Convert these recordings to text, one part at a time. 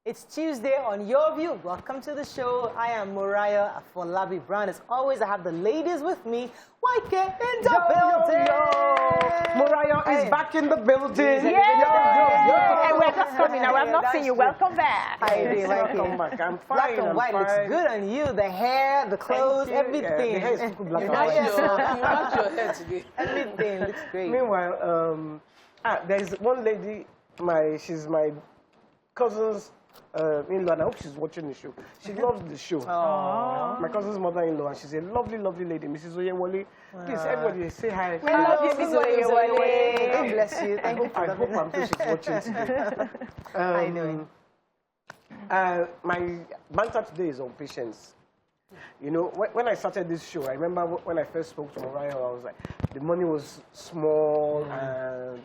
It's Tuesday on Your View. Welcome to the show. I am Mariah Afolabi Brown. As always, I have the ladies with me. YK in the building. Mariah is back in the building. Hey, we're just coming now. I've not seen you. Welcome back. Hi, dear. Welcome back. I'm fine. Black and white looks good on you. The hair, the clothes, everything. The hair is black and You white. match your hair today. Everything looks great. Meanwhile, there's one lady, she's my cousin's in-law, and I hope she's watching the show. She loves the show. Aww. My cousin's mother-in-law, and she's a lovely, lovely lady, Mrs. Oyewole. Please, everybody, say hi. I love you, Mrs. Oyewole. God bless you. I hope I'm sure she's watching today. How you doing? My banter today is on patience. You know, when I started this show, I remember when I first spoke to Mariah, I was like, the money was small, and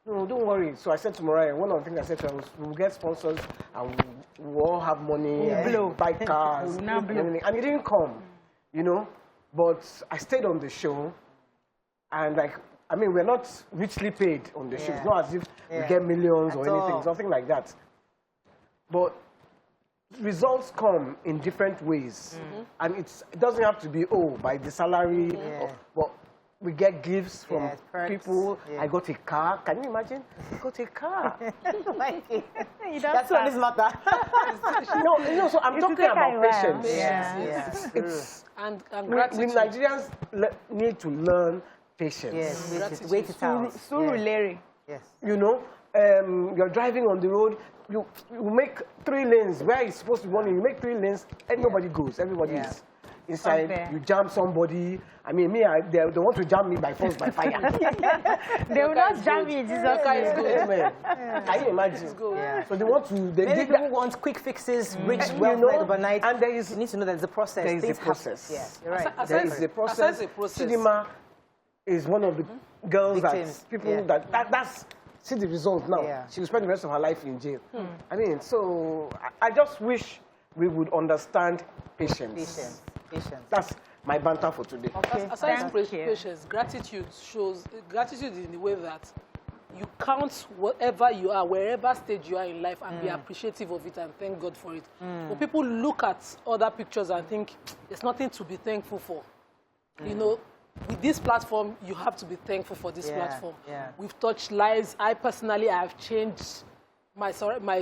no, don't worry. So I said to Mariah, one of the things I said to her was, we'll get sponsors, and we'll all have money, and buy cars, and everything. And it didn't come, you know. But I stayed on the show, and we're not richly paid on the show. It's not as if we get millions or anything. It's nothing like that. But results come in different ways. And it doesn't have to be, by the salary. But we get gifts from people. I got a car. Can you imagine? I got a car. That's what this matter. no, so I'm talking about patience. It's and we Nigerians need to learn patience. Yes, wait it out. Surulere. Yes. You know, you're driving on the road, you make 3 lanes where it's supposed to be 1 lane. You make 3 lanes, and nobody goes. Everybody is inside. You jam somebody. I mean, they want to jam me by force, by fire. They will not jam me, Jesus. Can you imagine? So they want to. Many people want quick fixes, rich wealth overnight. And you need to know that there's a process. There is a process. Yeah, you're right. There is a process. Chidima is one of the girls that's. See the result now. She will spend the rest of her life in jail. I mean, so I just wish we would understand patience. Patience. That's my banter for today. Okay. Aside from patience, gratitude in the way that you count whatever you are, wherever stage you are in life, and be appreciative of it and thank God for it. When people look at other pictures and think there's nothing to be thankful for, you know, with this platform, you have to be thankful for this platform. We've touched lives. I personally have changed my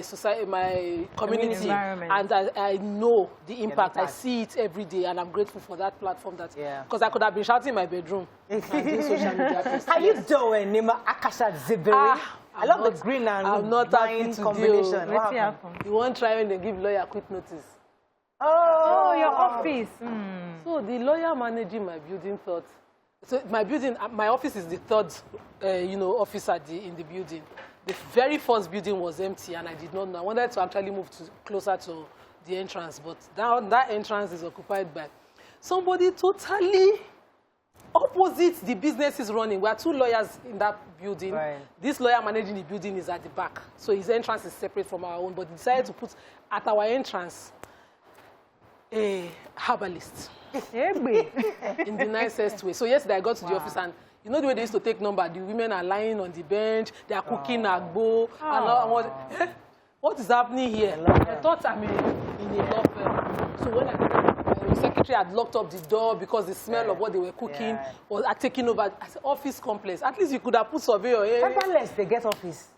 society, my community, and I know the impact. I see it every day, and I'm grateful for that platform. Because I could have been shouting in my bedroom. And doing social media. How you doing, Nima Akasha Zibiri? I love the green and wine combination. What happened? You won't try when they give lawyer quick notice. Oh, your office. So the lawyer managing my building thought. So my office is the 3rd, office in the building. The very first building was empty, and I did not know. I wanted to actually move closer to the entrance, but that entrance is occupied by somebody totally opposite the business is running. We are 2 lawyers in that building. This lawyer managing the building is at the back, so his entrance is separate from our own. But he decided to put at our entrance a herbalist. In the nicest way. So yesterday I got to the office, and you know the way they used to take number, the women are lying on the bench, they are cooking agbo, and what is happening here? I thought I'm in a law firm. So when the secretary had locked up the door because the smell of what they were cooking was taking over. I said, office complex. At least you could have put surveyor. Paperless, they get office.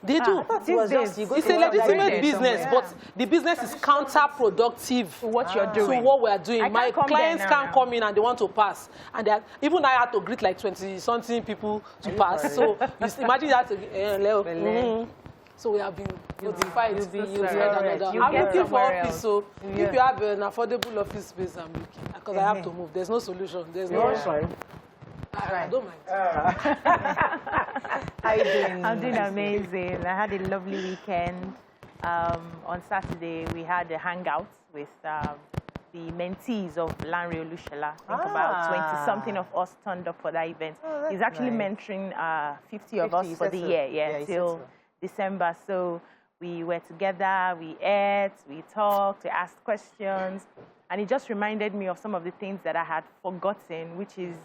They do. It's a legitimate business, but the business is counterproductive to what you're doing. So what we're doing, my clients can't come in and they want to pass, and even I had to greet like 20-something people to pass. So you imagine that. So we have been notified. I'm looking for office. So if you have an affordable office space, I'm looking, because I have to move. There's no solution. There's no. I don't mind. How you doing? I'm doing amazing. I had a lovely weekend. On Saturday, we had a hangout with the mentees of Lanre Olushola. I think about 20-something of us turned up for that event. He's actually mentoring 50 of us for the year, till December. So we were together, we ate, we talked, we asked questions. And it just reminded me of some of the things that I had forgotten, which is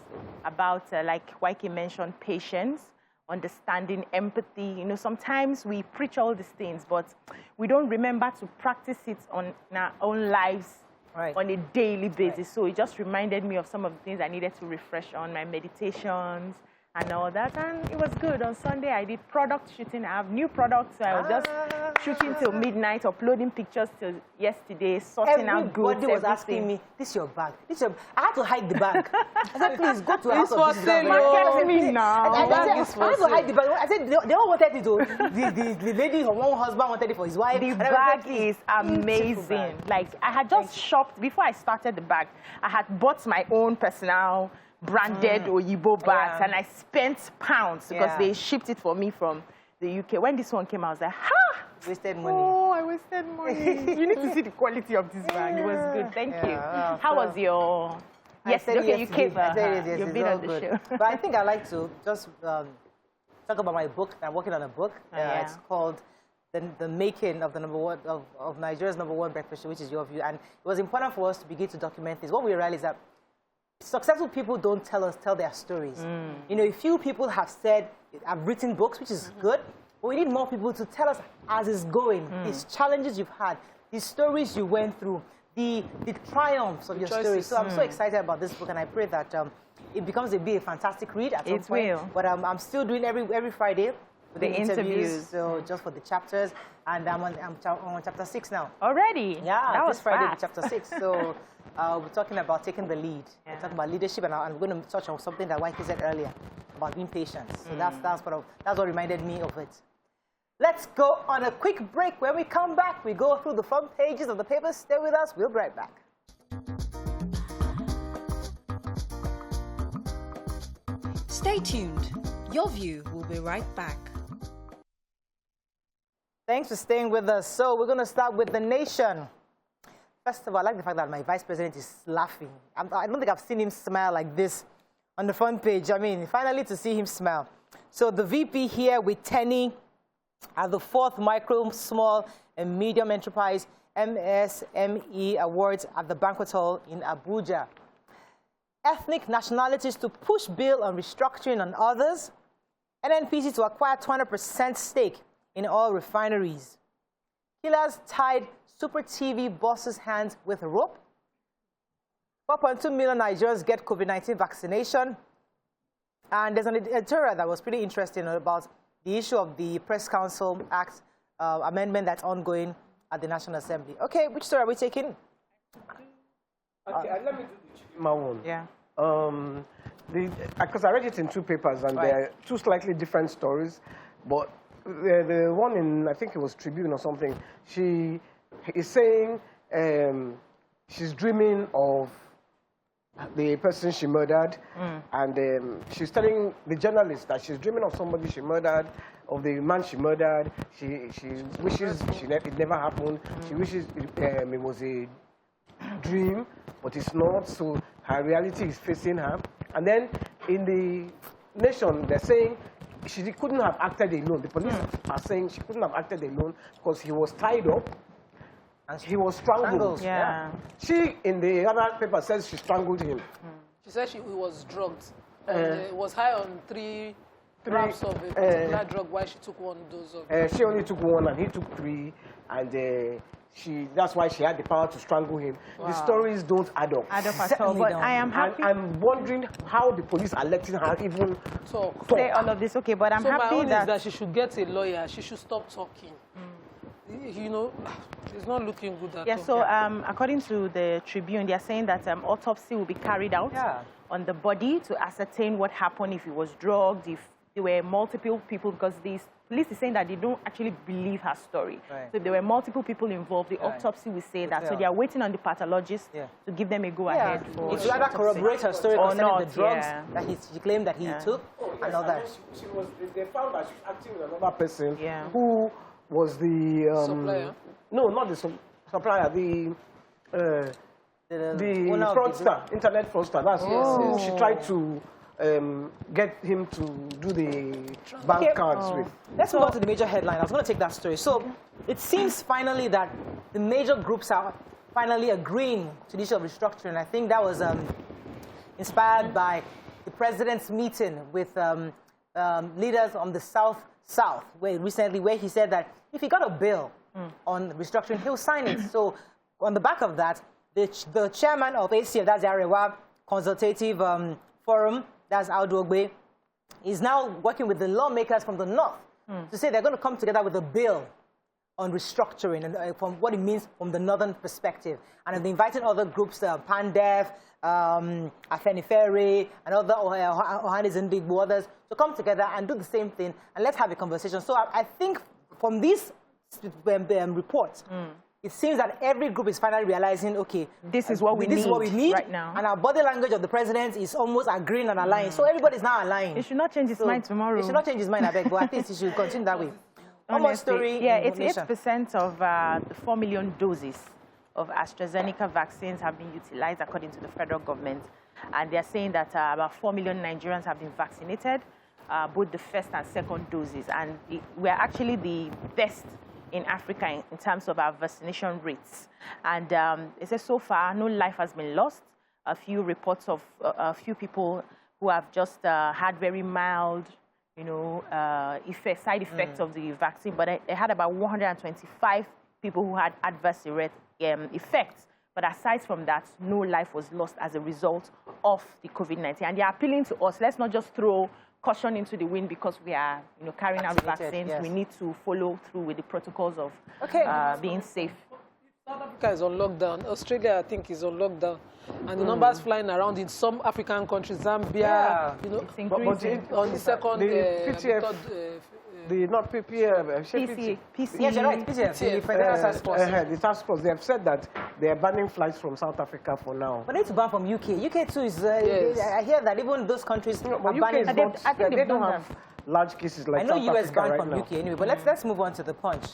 about, like YK mentioned, patience. understanding, empathy. You know, sometimes we preach all these things, but we don't remember to practice it in our own lives on a daily basis. So it just reminded me of some of the things I needed to refresh on, my meditations and all that. And it was good. On Sunday, I did product shooting. I have new products, so I was just shooting till midnight, uploading pictures till yesterday, sorting out goods. Everybody was asking me, this is your bag. This is your... I had to hide the bag. I said, please go to a house of business. Market me now. I had to hide the bag. I said, they all wanted it. The lady, her one husband wanted it for his wife. The bag is amazing. Like, I had just shopped, before I started the bag, I had bought my own personal branded Oyibo bags, and I spent pounds because they shipped it for me from the UK. When this one came out, I was like, ha! Wasted money. Oh, I wasted money. You need to see the quality of this bag. It was good. Thank you. How was your... Yes, okay, you came. You've been on the show. But I think I'd like to just talk about my book. I'm working on a book. It's called the Making of the of Nigeria's #1 breakfast show, which is Your View. And it was important for us to begin to document this. What we realized is that successful people don't tell their stories. You know, a few people have said, I've written books, which is good, but we need more people to tell us as it's going, these challenges you've had, these stories you went through, the triumphs of your stories. So I'm so excited about this book, and I pray that it becomes a fantastic read at some point. Will. But I'm still doing every Friday with the interviews. So just for the chapters, and I'm on chapter 6 now. Already? Yeah, that was this Friday with chapter 6. So we're talking about taking the lead. Yeah. We're talking about leadership, and I'm going to touch on something that Waike said earlier about being patient. So that's what reminded me of it. Let's go on a quick break. When we come back, we go through the front pages of the papers. Stay with us. We'll be right back. Stay tuned. Your View will be right back. Thanks for staying with us. So we're going to start with The Nation. First of all, I like the fact that my vice president is laughing. I don't think I've seen him smile like this on the front page. I mean, finally to see him smile. So the VP here with Tenny at the 4th Micro, Small and Medium Enterprise MSME Awards at the Banquet Hall in Abuja. Ethnic nationalities to push bill on restructuring on others. NNPC to acquire 200% stake in oil refineries. Killers tied Super TV boss's hands with a rope. 4.2 million Nigerians get COVID-19 vaccination. And there's an editorial that was pretty interesting about the issue of the Press Council Act amendment that's ongoing at the National Assembly. Okay, which story are we taking? Okay, let me do the Chidinma one. Yeah. Because I read it in 2 papers, and they're 2 slightly different stories. But the one in, I think it was Tribune or something, she is saying she's dreaming of the person she murdered, and she's telling the journalist that she's dreaming of somebody she murdered, of the man she murdered. She wishes it never happened. She wishes it was a dream, but it's not. So her reality is facing her. And then in the Nation, they're saying she couldn't have acted alone. The police are saying she couldn't have acted alone because he was tied up. And he was strangled. Yeah. She, in the other paper, says she strangled him. She said he was drugged. And was high on 3 grams of a particular drug while she took 1 dose of it. She only took 1 and he took 3. And that's why she had the power to strangle him. Wow. The stories don't add up. At all, but I am happy. I'm wondering how the police are letting her even talk. Say all of this, okay, but I'm happy my own that... is that she should get a lawyer. She should stop talking. You know, she's not looking good at all. Yeah, so according to the Tribune, they are saying that autopsy will be carried out on the body to ascertain what happened, if he was drugged, if there were multiple people, because the police is saying that they don't actually believe her story. Right. So if there were multiple people involved, the autopsy will say that. So they are waiting on the pathologist to give them a go-ahead. For it's rather corroborate her story or concerning not, the drugs that she claimed that he took and all that. They found that she was acting with another person who was the... supplier? No, not the supplier, the fraudster, internet fraudster. That's who she tried to get him to do the bank cards with. Let's move on to the major headline. I was going to take that story. So it seems finally that the major groups are finally agreeing to the issue of restructuring. I think that was inspired by the president's meeting with leaders on the South, where he said that if he got a bill on restructuring, he'll sign it. So on the back of that, the chairman of ACF, that's the Arewa Consultative Forum, that's Audu Ogbe, is now working with the lawmakers from the North to say they're going to come together with a bill on restructuring and from what it means from the Northern perspective. And they're inviting other groups, PANDEF, Afenifere, and other Ohanis and Big others to come together and do the same thing, and let's have a conversation. So I think from these reports, it seems that every group is finally realizing, okay, this is what we need right now. And our body language of the president is almost agreeing and aligning. So everybody's now aligned. He should not change his mind tomorrow. He should not change his mind, I beg, but I think he should continue that way. One more story. Yeah, 88% of the 4 million doses of AstraZeneca vaccines have been utilized according to the federal government. And they're saying that about 4 million Nigerians have been vaccinated, both the first and second doses. And we're actually the best in Africa in terms of our vaccination rates. And it says so far, no life has been lost. A few reports of a few people who have just had very mild, side effects of the vaccine, but they had about 125 people who had adverse effects. But aside from that, no life was lost as a result of the COVID-19. And they're appealing to us, let's not just throw caution into the wind because we are carrying out vaccines. Yes. We need to follow through with the protocols of being safe. South Africa is on lockdown. Australia, I think, is on lockdown. And the numbers flying around in some African countries, Zambia, it's increasing. On the second... not PPF, PC. Yes, you're right, PCF. The Federal Task Force. The task force, they have said that they are banning flights from South Africa for now. But they need to ban from UK. UK too is, I hear that even those countries are banning. I think they don't have large cases like South Africa. I know US banned from UK anyway, but let's move on to the punch.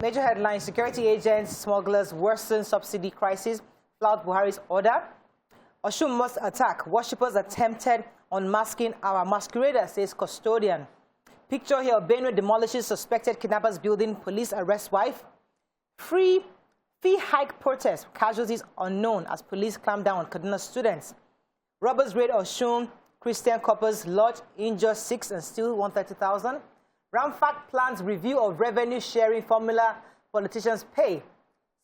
Major headlines: security agents, smugglers worsen subsidy crisis, flout Buhari's order. Oshun must attack. Worshippers attempted unmasking our masquerader, says custodian. Picture here: Benue demolishes suspected kidnappers building, police arrest wife. Fee hike protest, casualties unknown as police clamp down on Kaduna students. Robbers raid Oshun, Christian couples lodge, injure 6 and steal 130,000. Ramfact plans review of revenue sharing formula politicians pay.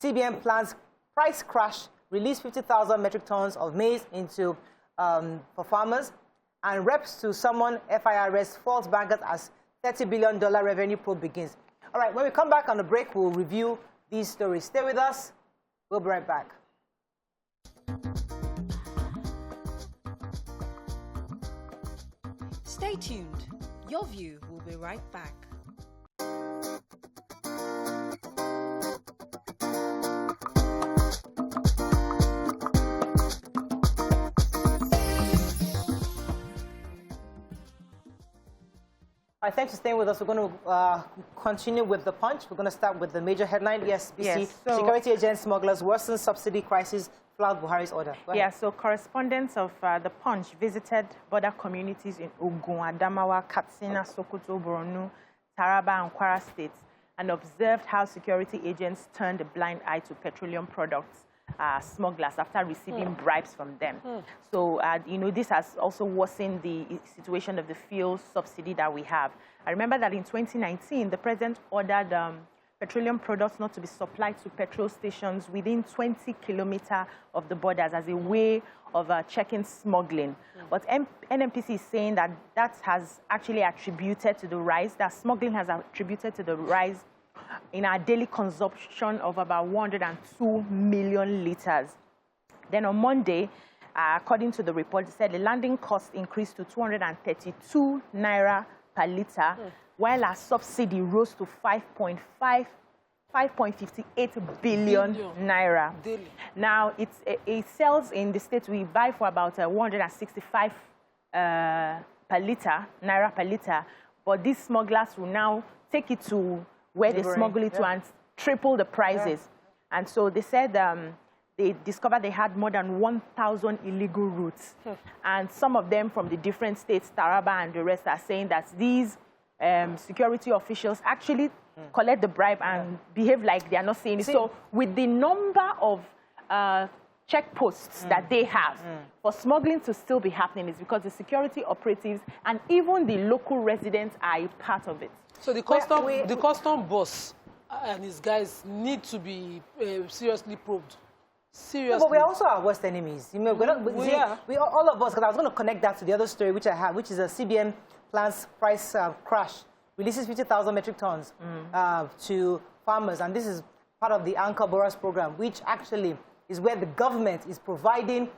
CBN plans price crash, release 50,000 metric tons of maize into for farmers. And reps to summon FIRS false bankers as $30 billion revenue probe begins. All right, when we come back on the break, we'll review these stories. Stay with us. We'll be right back. Stay tuned. Your View will be right back. All right, thanks for staying with us. We're going to continue with the punch. We're going to start with the major headline. Yes, BC. Yes, so security agents, smugglers worsen subsidy crisis, flout Buhari's order. Yeah, so correspondents of the Punch visited border communities in Ogun, Adamawa, Katsina, Sokoto, Borno, Taraba, and Kwara states and observed how security agents turned a blind eye to petroleum products smugglers after receiving bribes from them. So, this has also worsened the situation of the fuel subsidy that we have. I remember that in 2019, the president ordered petroleum products not to be supplied to petrol stations within 20 kilometers of the borders as a way of checking smuggling. But NNPC is saying that that has actually attributed to the rise, that smuggling has attributed to the rise in our daily consumption of about 102 million liters. Then on Monday, according to the report, it said the landing cost increased to 232 naira per liter, while our subsidy rose to 5.58 billion naira. Daily. Now, it sells in the state, we buy for about 165 naira per liter, but these smugglers will now take it to where they smuggle it to and triple the prices. And so they said they discovered they had more than 1,000 illegal routes. And some of them from the different states, Taraba and the rest, are saying that these security officials actually collect the bribe and behave like they are not saying it. So with the number of checkposts that they have for smuggling to still be happening is because the security operatives and even the local residents are a part of it. So the custom boss and his guys need to be seriously probed. Seriously. No, but we're also our worst enemies. You know, all of us, because I was going to connect that to the other story which I have, which is a CBN plans price crash, releases 50,000 metric tons to farmers. And this is part of the Anchor Borers program, which actually is where the government is providing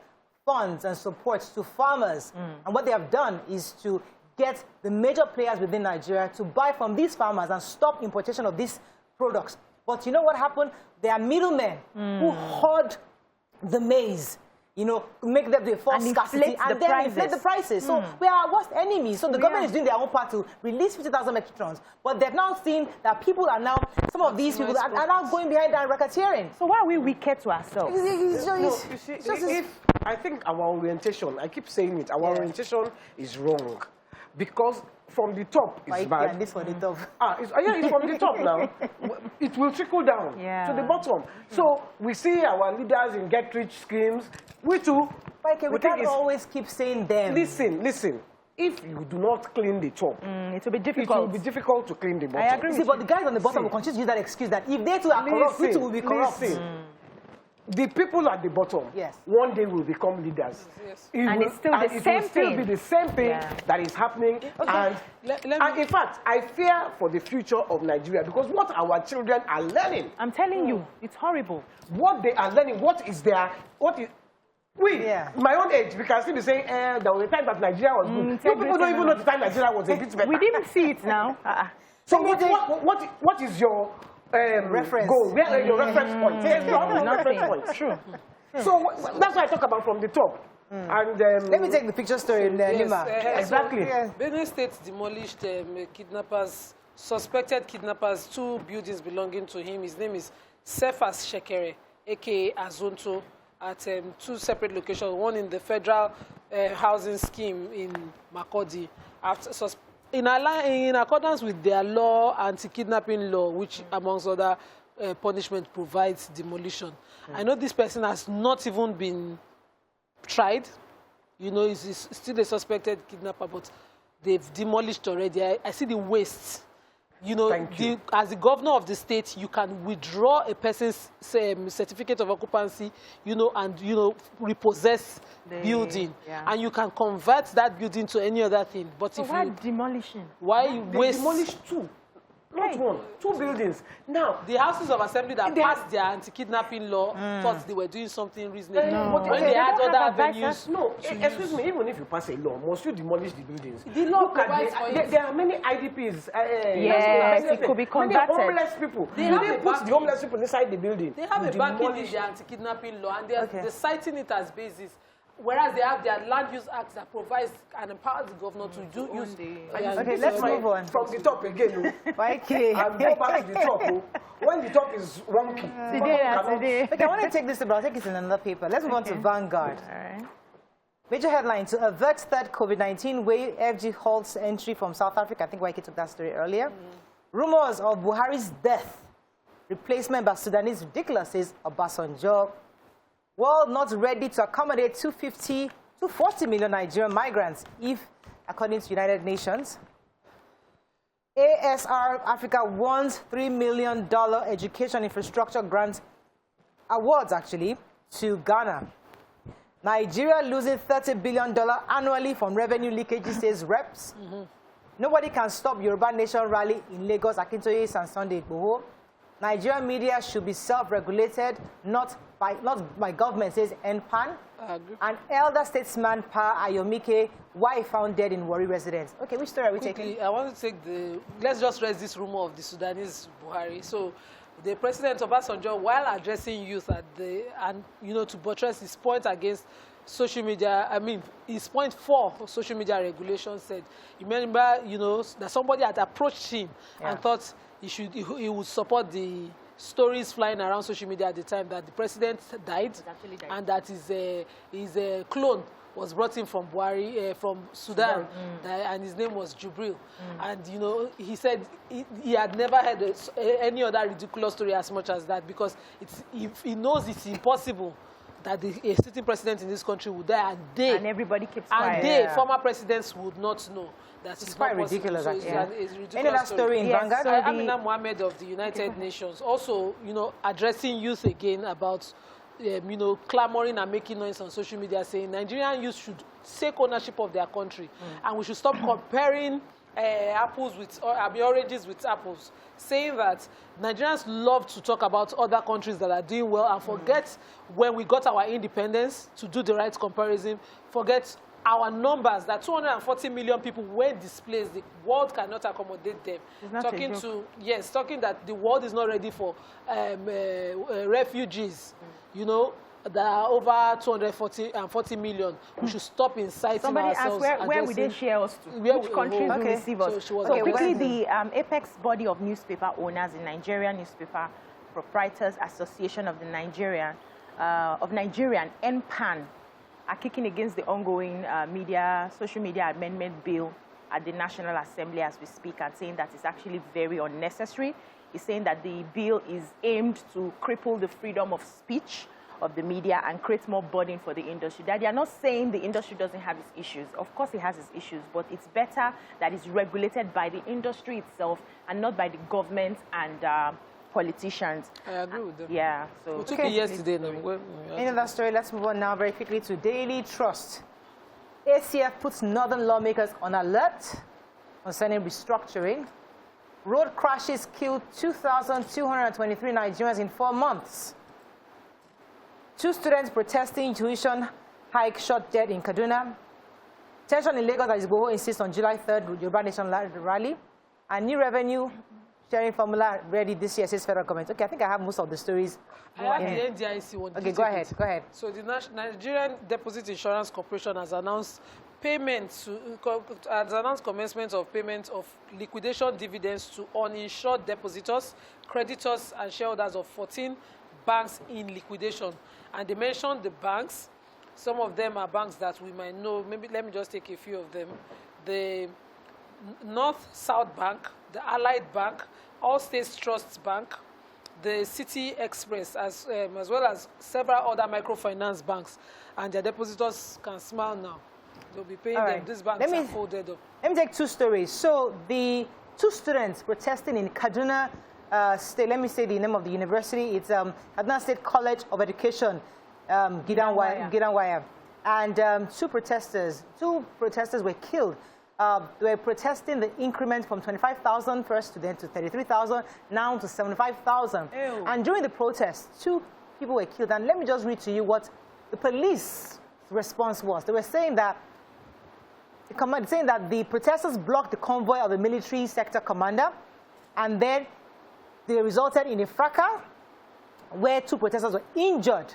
funds and support to farmers. And what they have done is to get the major players within Nigeria to buy from these farmers and stop importation of these products. But you know what happened? There are middlemen who hoard the maize, you know, make them the false scarcity and then inflate the prices. So we are our worst enemies. So the government is doing their own part to release 50,000 metric tons. But they've now seen that people are now, some of these people are now going behind and racketeering. So why are we wicked to ourselves? I think our orientation, I keep saying it, our orientation is wrong. Because from the top is bad. And this from the top. It's from the top now. It will trickle down to the bottom. So we see our leaders in get-rich schemes. We too. We can't always keep saying them. Listen. If you do not clean the top, it will be difficult. It will be difficult to clean the bottom. I agree. See, but the guys on the bottom will continue to use that excuse that if they too are corrupt, we too will be corrupt. The people at the bottom, one day will become leaders. And it's still the same thing. It will still be the same thing that is happening. And in fact, I fear for the future of Nigeria because what our children are learning. I'm telling you, it's horrible. What they are learning, my own age, we can still be saying, there was a time that Nigeria was good. You people don't even know the time Nigeria was a bit better. We didn't see it now. So what is your reference goal? Where are your reference points? Reference points. True. So that's why I talk about from the top. And let me take the picture story in Lima. Exactly. Benue State demolished suspected kidnappers, 2 buildings belonging to him. His name is Cephas Shekere, a.k.a. Azonto, at 2 separate locations, one in the federal housing scheme in Makurdi. In accordance with their law, anti-kidnapping law, which, amongst other punishment, provides demolition. I know this person has not even been tried. You know, he's still a suspected kidnapper, but they've demolished already. I see the waste. You know, as the governor of the state, you can withdraw a person's certificate of occupancy, you know, and, you know, repossess the building. And you can convert that building to any other thing. But so if why demolition? Why waste? Demolish 2. Not 1, 2 buildings. Now, the houses of assembly that passed their anti-kidnapping law thought they were doing something reasonable. When they had other avenues. No, excuse me, even if you pass a law, must you demolish the buildings? The law provides for it. There are many IDPs. Yes, it could be converted. Many homeless people. They put the homeless people inside the building. They have a backing in the anti-kidnapping law, and they're citing it as basis. Whereas they have their land use act that provides and empowers the governor to do use. Okay, let's move on. From the top again. Okay. I'll go back to the top. When the top is wonky. Today. Okay, I want to take this, but I'll take it in another paper. Let's move on to Vanguard. All right. Major headline: to avert third COVID-19 wave, FG halts entry from South Africa. I think Waike took that story earlier. Rumors of Buhari's death, replacement by Sudanese ridiculous, says Obasanjo. World not ready to accommodate 240 million Nigerian migrants, if, according to United Nations. ASR Africa wants $3 million education infrastructure grant awards, actually, to Ghana. Nigeria losing $30 billion annually from revenue leakages, says reps. Nobody can stop Yoruba Nation rally in Lagos, Akintoye, and Sunday Igboho. Nigerian media should be self-regulated, not by government, says TAMPAN. An elder statesman, Pa Ayomike, wife found dead in Warri residence. Okay, which story are we taking? I want to take let's just raise this rumor of the Sudanese Buhari. So, the president of Obasanjo, while addressing youth to buttress his point against social media, his point for social media regulation, said, you remember, that somebody had approached him and thought he would support the stories flying around social media at the time that the president died, and that his clone was brought in from Buhari, from Sudan, and his name was Jubril. And, he said he had never heard any other ridiculous story as much as that, because he knows it's impossible that a sitting president in this country would die, and everybody keeps quiet. And former presidents would not know. It's quite ridiculous, so actually. it's ridiculous. Any other story in Vanguard? So Amina Mohammed of the United Nations also, addressing youth again about, clamoring and making noise on social media, saying Nigerian youth should take ownership of their country, and we should stop comparing oranges with apples, saying that Nigerians love to talk about other countries that are doing well and forget when we got our independence to do the right comparison, forget our numbers, that 240 million people were displaced. The world cannot accommodate them. Talking that the world is not ready for refugees, there are over 240 million. We should stop inciting Somebody ourselves. Asked where would they share us to? Which countries will receive us? So quickly, the apex body of newspaper owners in Nigerian Newspaper Proprietors Association of the Nigerian TAMPAN are kicking against the ongoing social media amendment bill at the National Assembly as we speak, and saying that it's actually very unnecessary. He's saying that the bill is aimed to cripple the freedom of speech of the media and create more burden for the industry. That they are not saying the industry doesn't have its issues. Of course it has its issues, but it's better that it's regulated by the industry itself and not by the government and politicians. I agree with them. Yeah. So we took it yesterday. In another story, let's move on now very quickly to Daily Trust. ACF puts northern lawmakers on alert concerning restructuring. Road crashes killed 2,223 Nigerians in 4 months. 2 students protesting tuition hike shot dead in Kaduna. Tension in Lagos as Iyabo insists on July 3rd with Yoruba Nation rally. And new revenue sharing formula ready this year, says federal government. Okay, I think I have most of the stories. I have the NDIC one. Okay, go ahead. So the Nigerian Deposit Insurance Corporation has announced commencement of payment of liquidation dividends to uninsured depositors, creditors, and shareholders of 14 banks in liquidation. And they mentioned the banks. Some of them are banks that we might know. Maybe let me just take a few of them. The North-South Bank, the Allied Bank, All States Trust Bank, the City Express, as well as several other microfinance banks. And their depositors can smile now. They'll be paying them. These banks are folded up. Let me take 2 stories. So the 2 students protesting in Kaduna State, let me say the name of the university. It's Kaduna State College of Education, Gidanwaya. And 2 protesters were killed. They were protesting the increment from 25,000 first to then to 33,000, now to 75,000. And during the protest, 2 people were killed. And let me just read to you what the police response was. They were saying that the protesters blocked the convoy of the military sector commander, and then they resulted in a fracas where 2 protesters were injured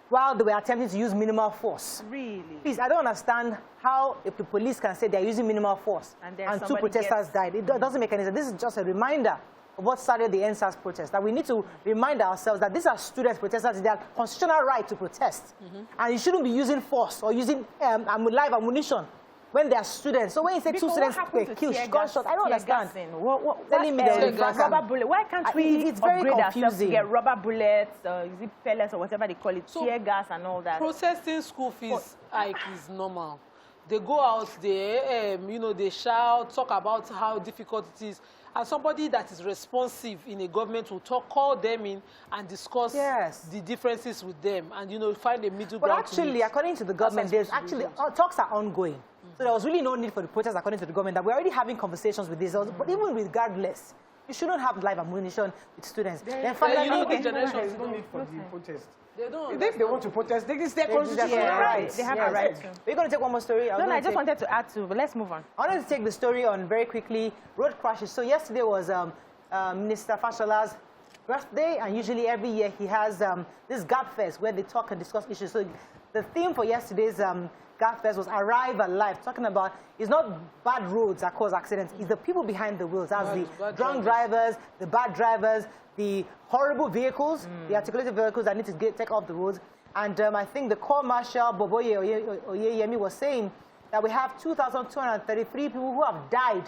while they were attempting to use minimal force. Really? Please, I don't understand how if the police can say they're using minimal force and 2 protesters died. It doesn't make any sense. This is just a reminder of what started the NSAS protest, that we need to remind ourselves that these are students protesters. They have constitutional right to protest. And you shouldn't be using force or using live ammunition when they are students. So when you say 2 students were killed, gunshots, I don't understand. Rubber bullet. Why can't we upgrade ourselves to get rubber bullets, is it pellets or whatever they call it, tear gas and all that? Protesting school fees hike is normal. They go out there, they shout, talk about how difficult it is. And somebody that is responsive in a government will call them in and discuss the differences with them and, find a middle ground. But actually, according to the government, talks are ongoing. So there was really no need for the protest, according to the government, that we're already having conversations with this. But even regardless, you shouldn't have live ammunition with students. Then finally, generations don't need for the protest. They don't. If they want to protest, it's their constitutional rights. They have a right to. We're going to take one more story. I just wanted to add to, but let's move on. I wanted to take the story on very quickly. Road crashes. So yesterday was Minister Fashola's birthday, and usually every year he has this Gap Fest where they talk and discuss issues. So the theme for yesterday's Gap Fest was Arrive Alive, talking about it's not bad roads that cause accidents, it's the people behind the wheels. That's the drunk drivers, the bad drivers, the horrible vehicles, the articulated vehicles that need to take off the roads. And I think the Corps Marshal Boboye Oyeyemi was saying that we have 2,233 people who have died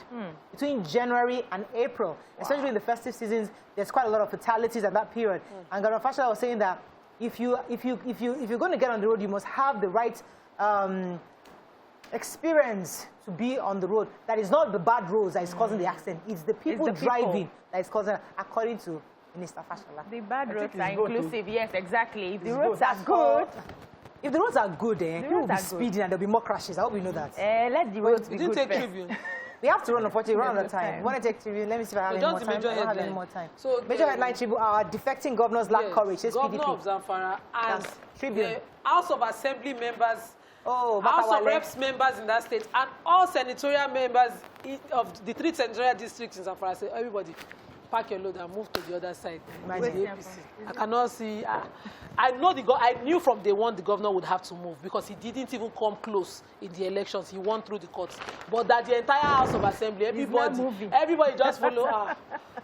between January and April. Especially in the festive seasons, there's quite a lot of fatalities at that period. And Governor Fashola was saying that if you're going to get on the road, you must have the right experience to be on the road. That is not the bad roads that is causing the accident. It's the people driving that is causing, according to Minister Fashola. The bad roads are it's good inclusive. Yes, exactly. If the It's roads good. are good, If the roads are good, people will be roads are good. speeding and there'll be more crashes. I hope you know that. let the roads be You didn't good take first. Tribune. We have to run, unfortunately, run out of Yes, time. time. Want to take Tribune? Let me see if I have So any just more the time. major I don't have any headline. more time. So Major headline Tribune are defecting governors lack courage, says Governor PDP. of Zamfara and Yes, Tribune. the House of Assembly members, Oh, House of Matawale. Reps members in that state, and all senatorial members of the 3 senatorial districts in Zamfara say, everybody, pack your load and move to the other side. Imagine. The APC. I cannot see. I know I knew from day one the governor would have to move because he didn't even come close in the elections. He won through the courts. But that the entire House of Assembly, everybody just follow her.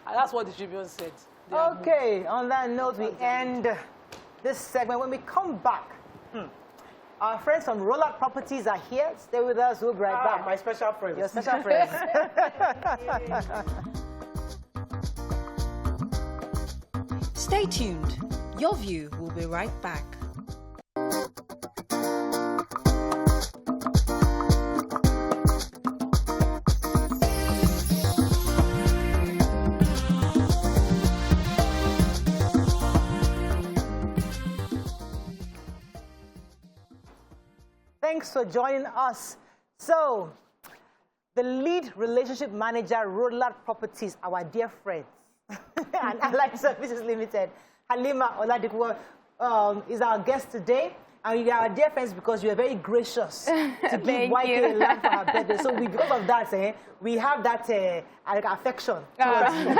And that's what the Tribune said. They are moving. Okay, on that note, we end this segment. When we come back, our friends from Rollout Properties are here. Stay with us. We'll be right back. My special friends. Your special friends. Stay tuned. Your View will be right back. Thanks for joining us. So, the lead relationship manager, Rollout Properties, our dear friends, and Allied Services Limited, Halima Oladipo, is our guest today. And we are dear friends because you are very gracious to give YK a land for her birthday. So because of that, we have that affection towards you.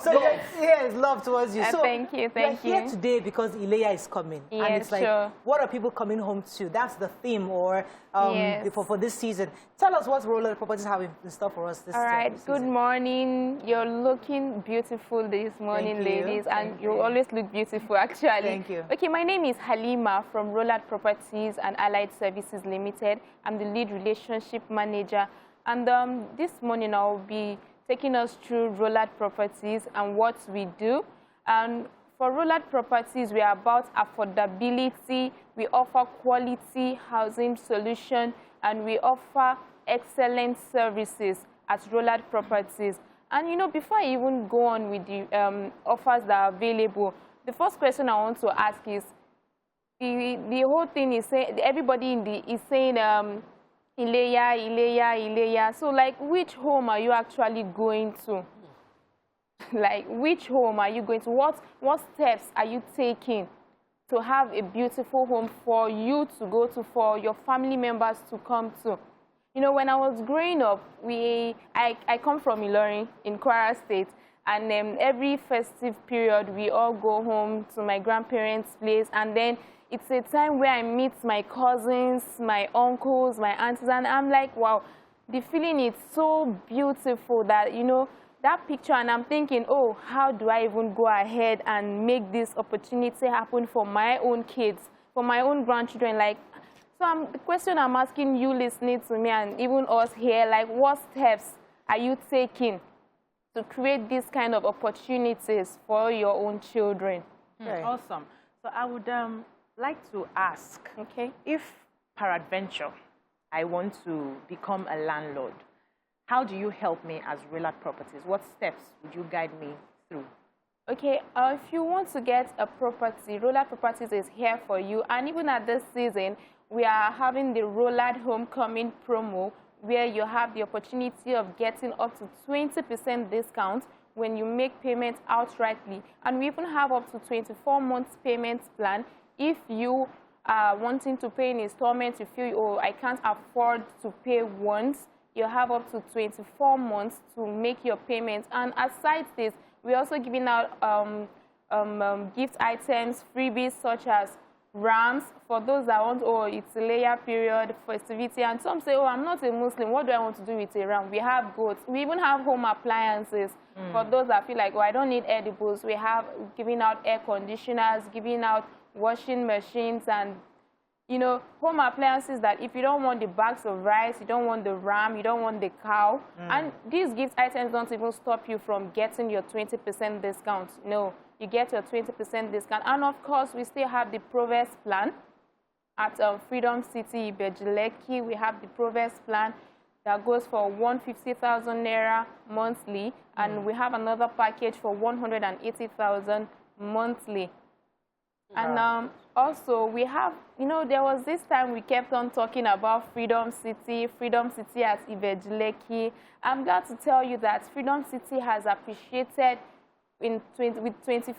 So yes, love towards you. So thank you. we are here today because Ileya is coming. Yes, and it's like, sure. what are people coming home to? That's the theme or Yes. for this season. Tell us what Rollout Properties have in store for us this All right, season. good morning. You're looking beautiful this morning, Thank you. ladies, and Thank you you. always look beautiful, actually. Thank you. Okay, my name is Halima from Rollout Properties and Allied Services Limited. I'm the lead relationship manager. And this morning, I'll be taking us through Rollout Properties and what we do. And for Rollout Properties, we are about affordability. We offer quality housing solution, and we offer excellent services at Rollout Properties. And, you know, before I even go on with the offers that are available, the first question I want to ask is, the whole thing is saying, everybody is saying, Ileya. So, like, which home are you actually going to? Like, which home are you going to? What steps are you taking to have a beautiful home for you to go to, for your family members to come to? You know, when I was growing up, I come from Ilorin in Kwara State, and every festive period, we all go home to my grandparents' place, and then it's a time where I meet my cousins, my uncles, my aunties, and I'm like, wow, the feeling is so beautiful that, you know, that picture, and I'm thinking, oh, how do I even go ahead and make this opportunity happen for my own kids, for my own grandchildren? Like, so the question I'm asking you listening to me and even us here, like, what steps are you taking to create these kind of opportunities for your own children? Okay. Awesome. So I would like to ask, Okay. if peradventure I want to become a landlord, how do you help me as Rollout Properties? What steps would you guide me through? Okay, if you want to get a property, Rollout Properties is here for you. And even at this season, we are having the Rollout Homecoming promo, where you have the opportunity of getting up to 20% discount when you make payments outrightly. And we even have up to 24 months payment plan. If you are wanting to pay in installments, you feel, oh, I can't afford to pay once, you have up to 24 months to make your payments. And aside this, we're also giving out gift items, freebies such as rams for those that want, oh, it's a layer period, festivity. And some say, oh, I'm not a Muslim, what do I want to do with a ram? We have goats. We even have home appliances for those that feel like, oh, I don't need edibles. We have giving out air conditioners, giving out washing machines, and, you know, home appliances that if you don't want the bags of rice, you don't want the ram, you don't want the cow. And these gift items don't even stop you from getting your 20% discount. No, you get your 20% discount. And of course, we still have the Proverbs plan at Freedom City, Ibejileki. We have the Proverbs plan that goes for 150,000 naira monthly, and we have another package for 180,000 monthly. And also we have, you know, there was this time we kept on talking about Freedom City at Ibejileki. I'm glad to tell you that Freedom City has appreciated with 25%.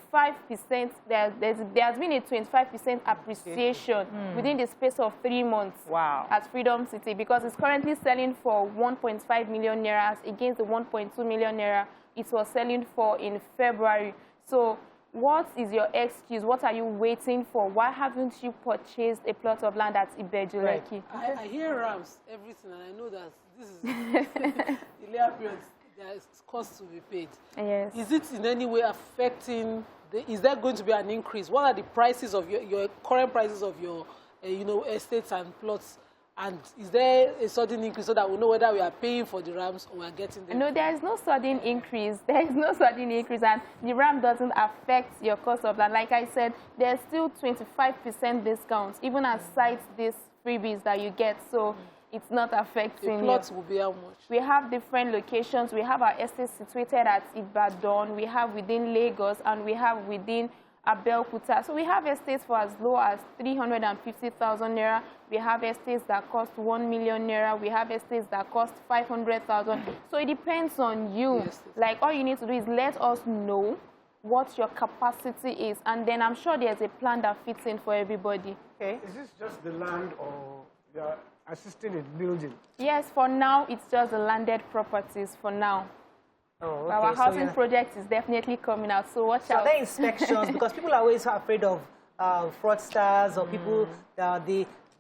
There has been a 25% appreciation within the space of 3 months. Wow. At Freedom City, because it's currently selling for 1.5 million naira against the 1.2 million naira it was selling for in February. So what is your excuse? What are you waiting for? Why haven't you purchased a plot of land at Ibejileki? Right. I hear rams, everything, and I know that this is the layer period. There is cost to be paid. Yes. Is it in any way affecting? Is there going to be an increase? What are the prices of your current prices of your, estates and plots? And is there a sudden increase so that we know whether we are paying for the rams or we are getting them? No, there is no sudden increase. There is no sudden increase, and the RAM doesn't affect your cost of land. Like I said, there's still 25% discounts, even aside these freebies that you get. So it's not affecting the plots will be how much? We have different locations. We have our estates situated at Ibadan, we have within Lagos, and we have within Abeokuta. So we have estates for as low as 350,000 naira. We have estates that cost 1 million naira. We have estates that cost 500,000. So it depends on you. Yes. Like, all you need to do is let us know what your capacity is, and then I'm sure there's a plan that fits in for everybody. Okay. Is this just the land, or you are assisting in building? Yes, for now, it's just the landed properties for now. Oh, okay. Our housing project is definitely coming out, so watch out. Are there inspections? Because people are always afraid of fraudsters or people,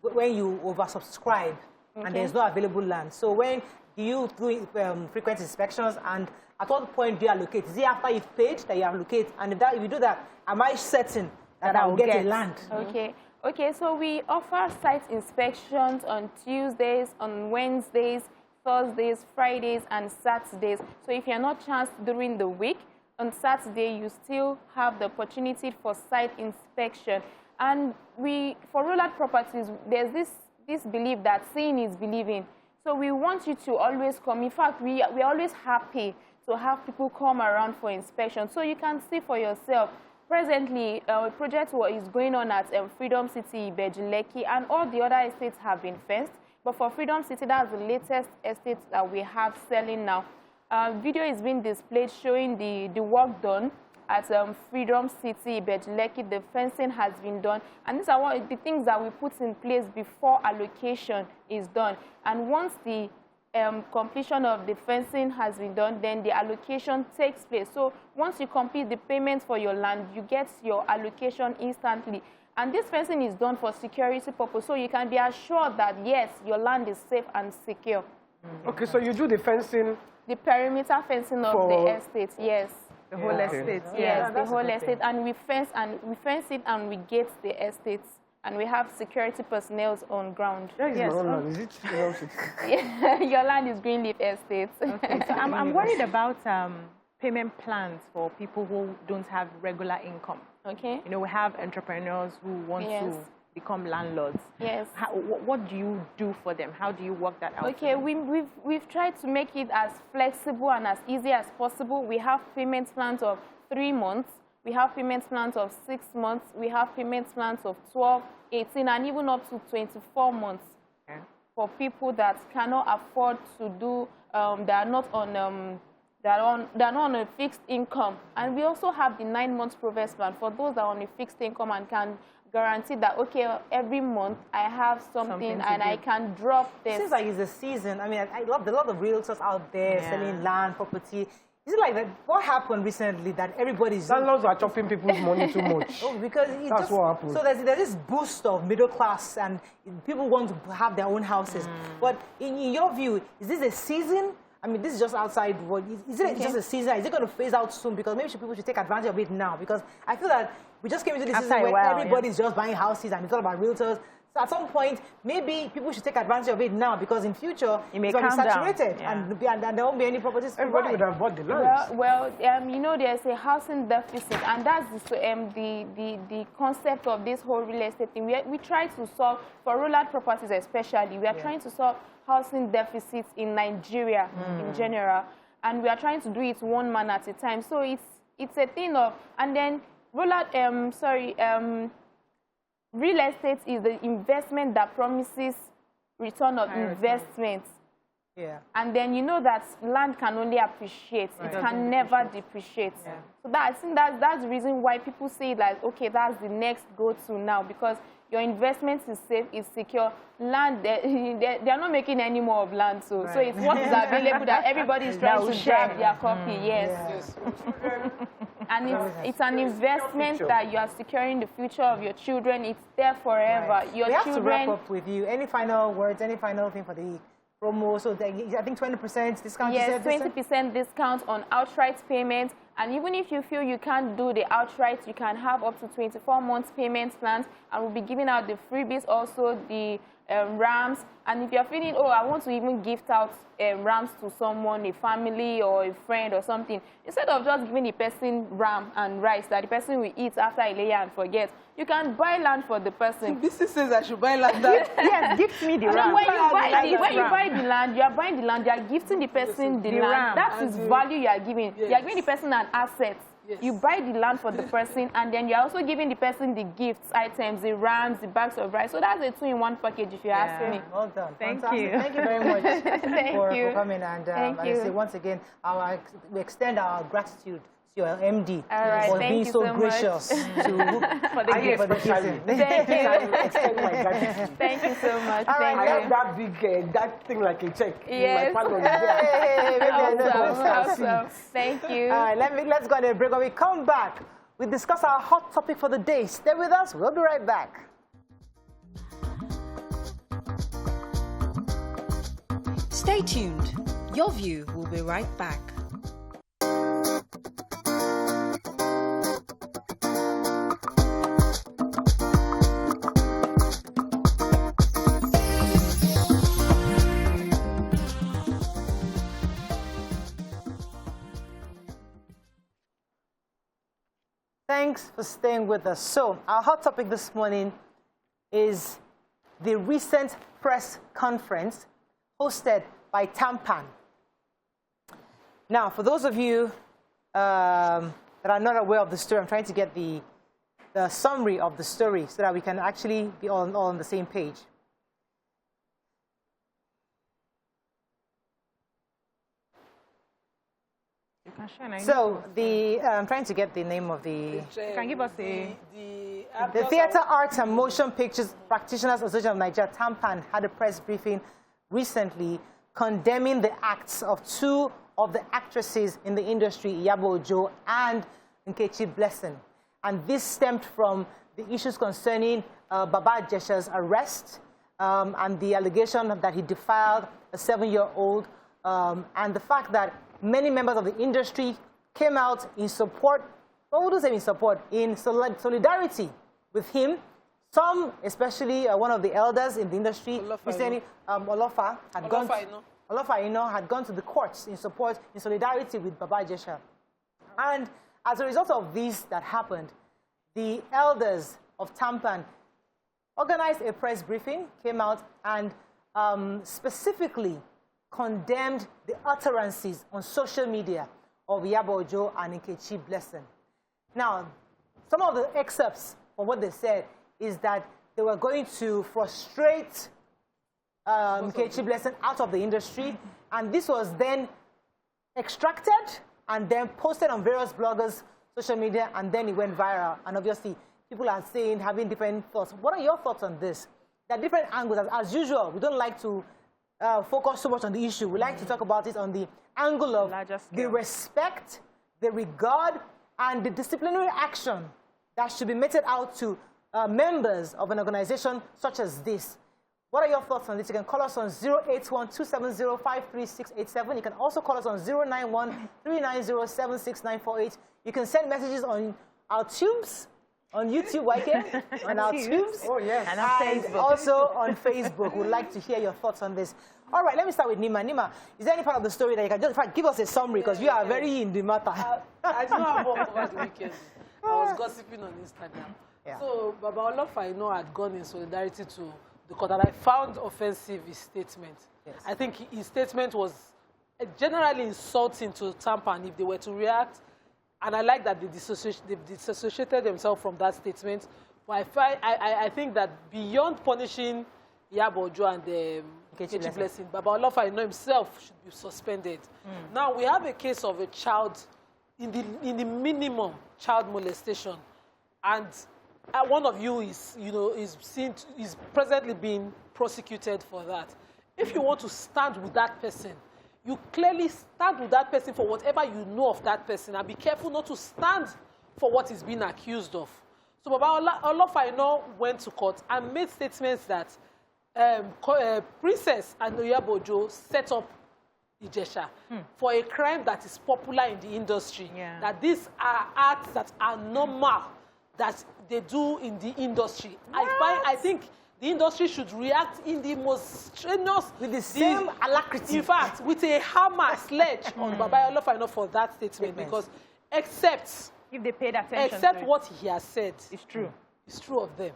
when you oversubscribe and there's no available land. So when do you do frequent inspections, and at what point do you allocate? Is it after you've paid that you allocate? And if you do that, am I certain that I will get a land? Okay. Okay, so we offer site inspections on Tuesdays, on Wednesdays, Thursdays, Fridays, and Saturdays. So if you're not chanced during the week, on Saturday you still have the opportunity for site inspection. And for rural properties, there's this belief that seeing is believing. So we want you to always come. In fact, we're always happy to have people come around for inspection, so you can see for yourself. Presently, a project is going on at Freedom City, Ibejileki, and all the other estates have been fenced. But for Freedom City, that's the latest estate that we have selling now. Video is being displayed showing the work done at Freedom City, Ibejileki. The fencing has been done. And these are the things that we put in place before allocation is done. And once the completion of the fencing has been done, then the allocation takes place. So once you complete the payment for your land, you get your allocation instantly. And this fencing is done for security purpose, so you can be assured that, yes, your land is safe and secure. Okay, so you do the fencing? The perimeter fencing of the estate, yes. The whole estate. Yes, the whole estate. And we fence it and we gate the estates. And we have security personnel on ground. Where is my own land? Is it your land is Greenleaf Estate. Okay, so I'm worried about payment plans for people who don't have regular income. Okay. You know, we have entrepreneurs who want to become landlords. Yes. What do you do for them? How do you work that out? Okay, we've tried to make it as flexible and as easy as possible. We have payment plans of 3 months. We have payment plans of 6 months. We have payment plans of 12, 18, and even up to 24 months for people that cannot afford to do, that are not on a fixed income. And we also have the 9 months Proverbs plan for those that are on a fixed income and can guarantee that, okay, every month I have something and I can drop this. It seems like it's a season. I mean, I love a lot of realtors out there selling land, property. Is it like that? What happened recently that everybody's... Landlords are chopping people's money too much. Oh, because that's what happened. So there's this boost of middle class and people want to have their own houses. But in your view, is this a season? I mean, this is just outside. Is it just a season? Is it going to phase out soon? Because maybe people should take advantage of it now. Because I feel that we just came into this season where everybody's just buying houses and it's all about realtors. So at some point, maybe people should take advantage of it now because in future, It may it's going to calm be down. saturated Yeah. and there won't be any properties to Everybody buy. would have bought the land. Well, you know, there's a housing deficit, and that's the concept of this whole real estate thing. We try to solve, for rural properties especially, we are trying to solve housing deficits in Nigeria in general, and we are trying to do it one man at a time. So it's a thing of, and then real estate is the investment that promises return of investment. Yeah. And then you know that land can only appreciate. It can never depreciate. Yeah. So that, I think that's the reason why people say like, okay, that's the next go-to now, because your investment is safe, is secure. Land, they are not making any more of land, so it's what is available that everybody is trying to grab their copy. Yes. And it's an investment that you are securing the future of your children. It's there forever. Your we have children. to wrap up with you. Any final words? Any final thing for the promo? So I think 20% discount. Yes, 20% discount on outright payment. And even if you feel you can't do the outright, you can have up to 24 months payment plans. And we'll be giving out the freebies, also the rams. And if you're feeling, oh, I want to even gift out rams to someone, a family or a friend or something, instead of just giving the person ram and rice that the person will eat after a layer and forget, you can buy land for the person. This says I should buy land. Yes, gift me the ram. When you buy the land, you are buying the land, you are gifting the person the land. ram. That is value you are giving. You are giving the person an asset. Yes. You buy the land for the person, and then you're also giving the person the gifts, items, the rams, the bags of rice. So that's a two-in-one package, if you ask me. Well done. Thank Fantastic. you. Thank you very much for coming. And Thank I you. say once again, we extend our gratitude to your MD All right, for thank being you so so much. gracious to For the gift. for the Especially. gifting. Thank you. Extend my gratitude. Thank you so much. All right, I Thank have you. that big, that thing like a check Yes. in my parlor. There. Hey, maybe I know. Awesome. Thank you. All right, let's go on a break. When we come back, we discuss our hot topic for the day. Stay with us. We'll be right back. Stay tuned. Your View will be right back. Thanks for staying with us. So, our hot topic this morning is the recent press conference hosted by TAMPAN. Now, for those of you that are not aware of the story, I'm trying to get the summary of the story so that we can actually be all on the same page. You can share now. So, I'm trying to get the name of the... You can give us a... The Theatre Arts and Motion Pictures Practitioners Association of Nigeria, TAMPAN, had a press briefing recently condemning the acts of two of the actresses in the industry, Iyabo Ojo and Nkechi Blessing. And this stemmed from the issues concerning Baba Jesha's arrest and the allegation that he defiled a 7-year-old, and the fact that many members of the industry came out in support, well, we wouldn't say in support, in solidarity with him. Some, especially one of the elders in the industry, recently, Olofa had gone to the courts in support, in solidarity with Baba Jesha. And as a result of this that happened, the elders of TAMPAN organized a press briefing, came out and specifically condemned the utterances on social media of Iyabo Ojo and Nkechi Blessing. Now, some of the excerpts from what they said is that they were going to frustrate Nkechi Blessing out of the industry, and this was then extracted and then posted on various bloggers' social media, and then it went viral. And obviously, people are saying, having different thoughts. What are your thoughts on this? There are different angles. As usual, we don't like to focus so much on the issue. We like to talk about it on the angle of the respect, the regard, and the disciplinary action that should be meted out to members of an organization such as this. What are your thoughts on this? You can call us on 081-270-53687. You can also call us on 091-390-76948. You can send messages on our tubes on YouTube, YK, and our tubes. Oh, yes. And on And Facebook. also on Facebook. We'd like to hear your thoughts on this. All right, let me start with Nima. Nima, is there any part of the story that you can just, in fact, give us a summary, because you are very in the matter. I did not have work over the weekend. I was gossiping on Instagram. Yeah. So Baba Olofa, I know, had gone in solidarity to the court, and I found offensive his statement. Yes. I think his statement was generally insulting to TAMPAN if they were to react. And I like that they disassociated themselves from that statement. But I think that beyond punishing Iyabo Ojo and Nkechi Blessing, Baba Olofa, I know himself, should be suspended. Now, we have a case of a child in the minimum child molestation. And one of you is presently being prosecuted for that. If you want to stand with that person, you clearly stand with that person for whatever you know of that person, and be careful not to stand for what is being accused of. So Baba Olofa, I know, went to court and made statements that Princess and Iyabo Ojo set up Ijesha for a crime that is popular in the industry. Yeah. That these are acts that are normal that they do in the industry. I think the industry should react in the most strenuous, With the same alacrity. in fact, with a hammer, sledge on Baba Olofa for that statement, because except If they paid attention except to what he has said, it's true. it's true of them.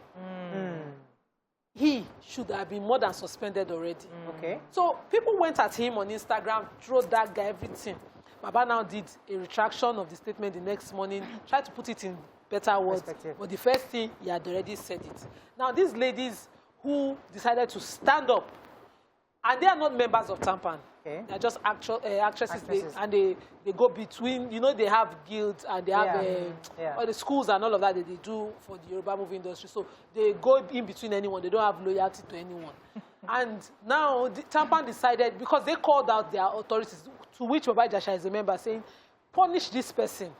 He should have been more than suspended already. Okay. So people went at him on Instagram, threw that guy, everything. Baba now did a retraction of the statement the next morning, tried to put it in better words. Perspective. But the first thing, he had already said it. Now, these ladies who decided to stand up, and they are not members of TAMPAN. Okay. They're just actresses. Actresses. They go between, they have guilds, and they have all the schools and all of that they do for the Yoruba movie industry. So they go in between anyone. They don't have loyalty to anyone. And now the TAMPAN decided, because they called out their authorities, to which Baba Ijesha is a member, saying, punish this person.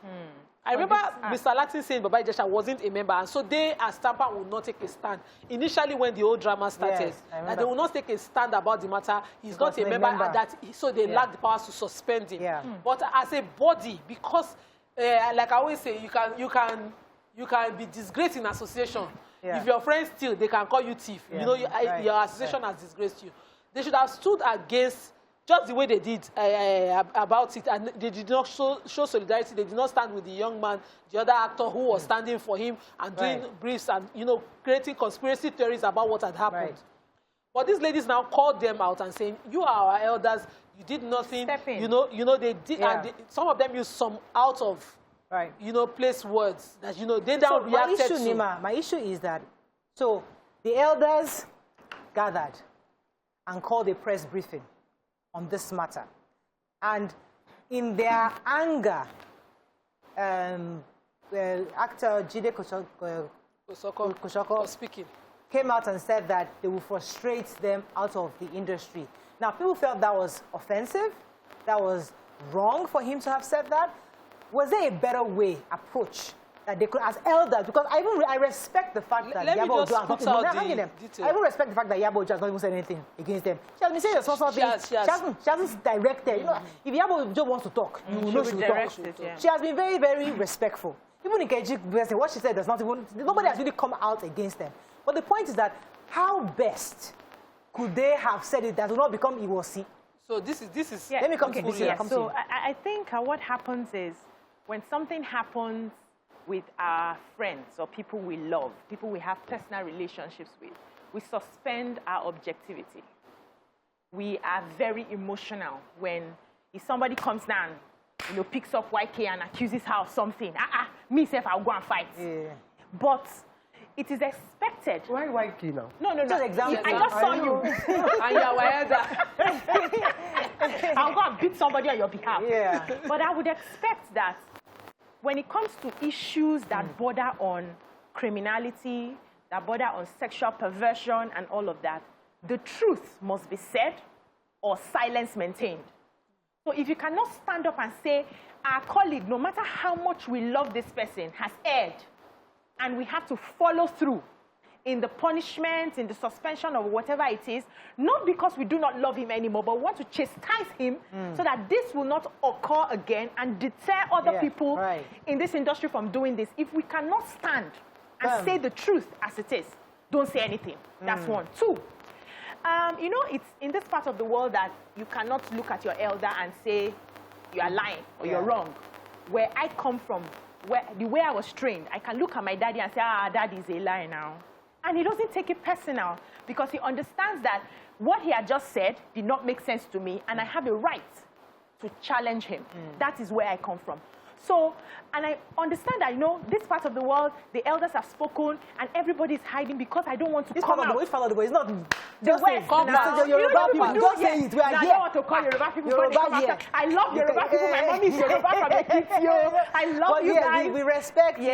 I remember Mr. Latin saying Baba Ijesha wasn't a member, and so they, as TAMPAN, would not take a stand. Initially, when the whole drama started, that they will not take a stand about the matter. He's not a member, so they lack the powers to suspend him. Yeah. But as a body, because, like I always say, you can be disgraced in association. Yeah. If your friends steal, they can call you thief. Yeah. Your association has disgraced you. They should have stood against, just the way they did about it, and they did not show solidarity. They did not stand with the young man, the other actor who was standing for him and doing briefs and creating conspiracy theories about what had happened. Right. But these ladies now called them out and saying, "You are our elders. You did nothing." Step in. They did, and some of them used some out of place words that they now reacted to. My issue is that the elders gathered and called a press briefing on this matter. And in their anger, actor Jide Kosoko speaking came out and said that they will frustrate them out of the industry. Now, people felt that was offensive, that was wrong for him to have said that. Was there a better approach that they could, as elders, because I respect the fact that Iyabo Ojo has I even respect the fact that Iyabo Ojo has not even said anything against them. She has been saying things. She hasn't directed. If Iyabo Ojo wants to talk, you will know she will talk. She has been very, very respectful. Even Nkechi Blessing, what she said does not even, nobody has really come out against them. But the point is that how best could they have said it that will not become Iwosi? So this is. Let me come to this. So I think what happens is, when something happens with our friends or people we love, people we have personal relationships with, we suspend our objectivity. We are very emotional when if somebody comes down, picks up YK and accuses her of something. Me, self, I'll go and fight. Yeah. But it is expected. Why YK now? No. Just example. I just saw you. And you're I'll go and beat somebody on your behalf. Yeah. But I would expect that when it comes to issues that border on criminality, that border on sexual perversion and all of that, the truth must be said or silence maintained. So if you cannot stand up and say, our colleague, no matter how much we love this person, has erred, and we have to follow through in the punishment, in the suspension, or whatever it is, not because we do not love him anymore, but we want to chastise him so that this will not occur again and deter other people in this industry from doing this. If we cannot stand and say the truth as it is. Don't say anything. That's one. Two, you know, it's in this part of the world that you cannot look at your elder and say you are lying or you're wrong. Where I come from, the way I was trained, I can look at my daddy and say, daddy is a liar now. And he doesn't take it personal because he understands that what he had just said did not make sense to me, and I have a right to challenge him. That is where I come from. So, and I understand that, you know, this part of the world, the elders have spoken, and everybody's hiding because I don't want to come out. Which part of the world? It's not the West. The Yoruba people. Don't say it. We are here. I don't want to call Yoruba people. I love Yoruba people. My mom is Yoruba from Ekiti. I love you guys. We respect. So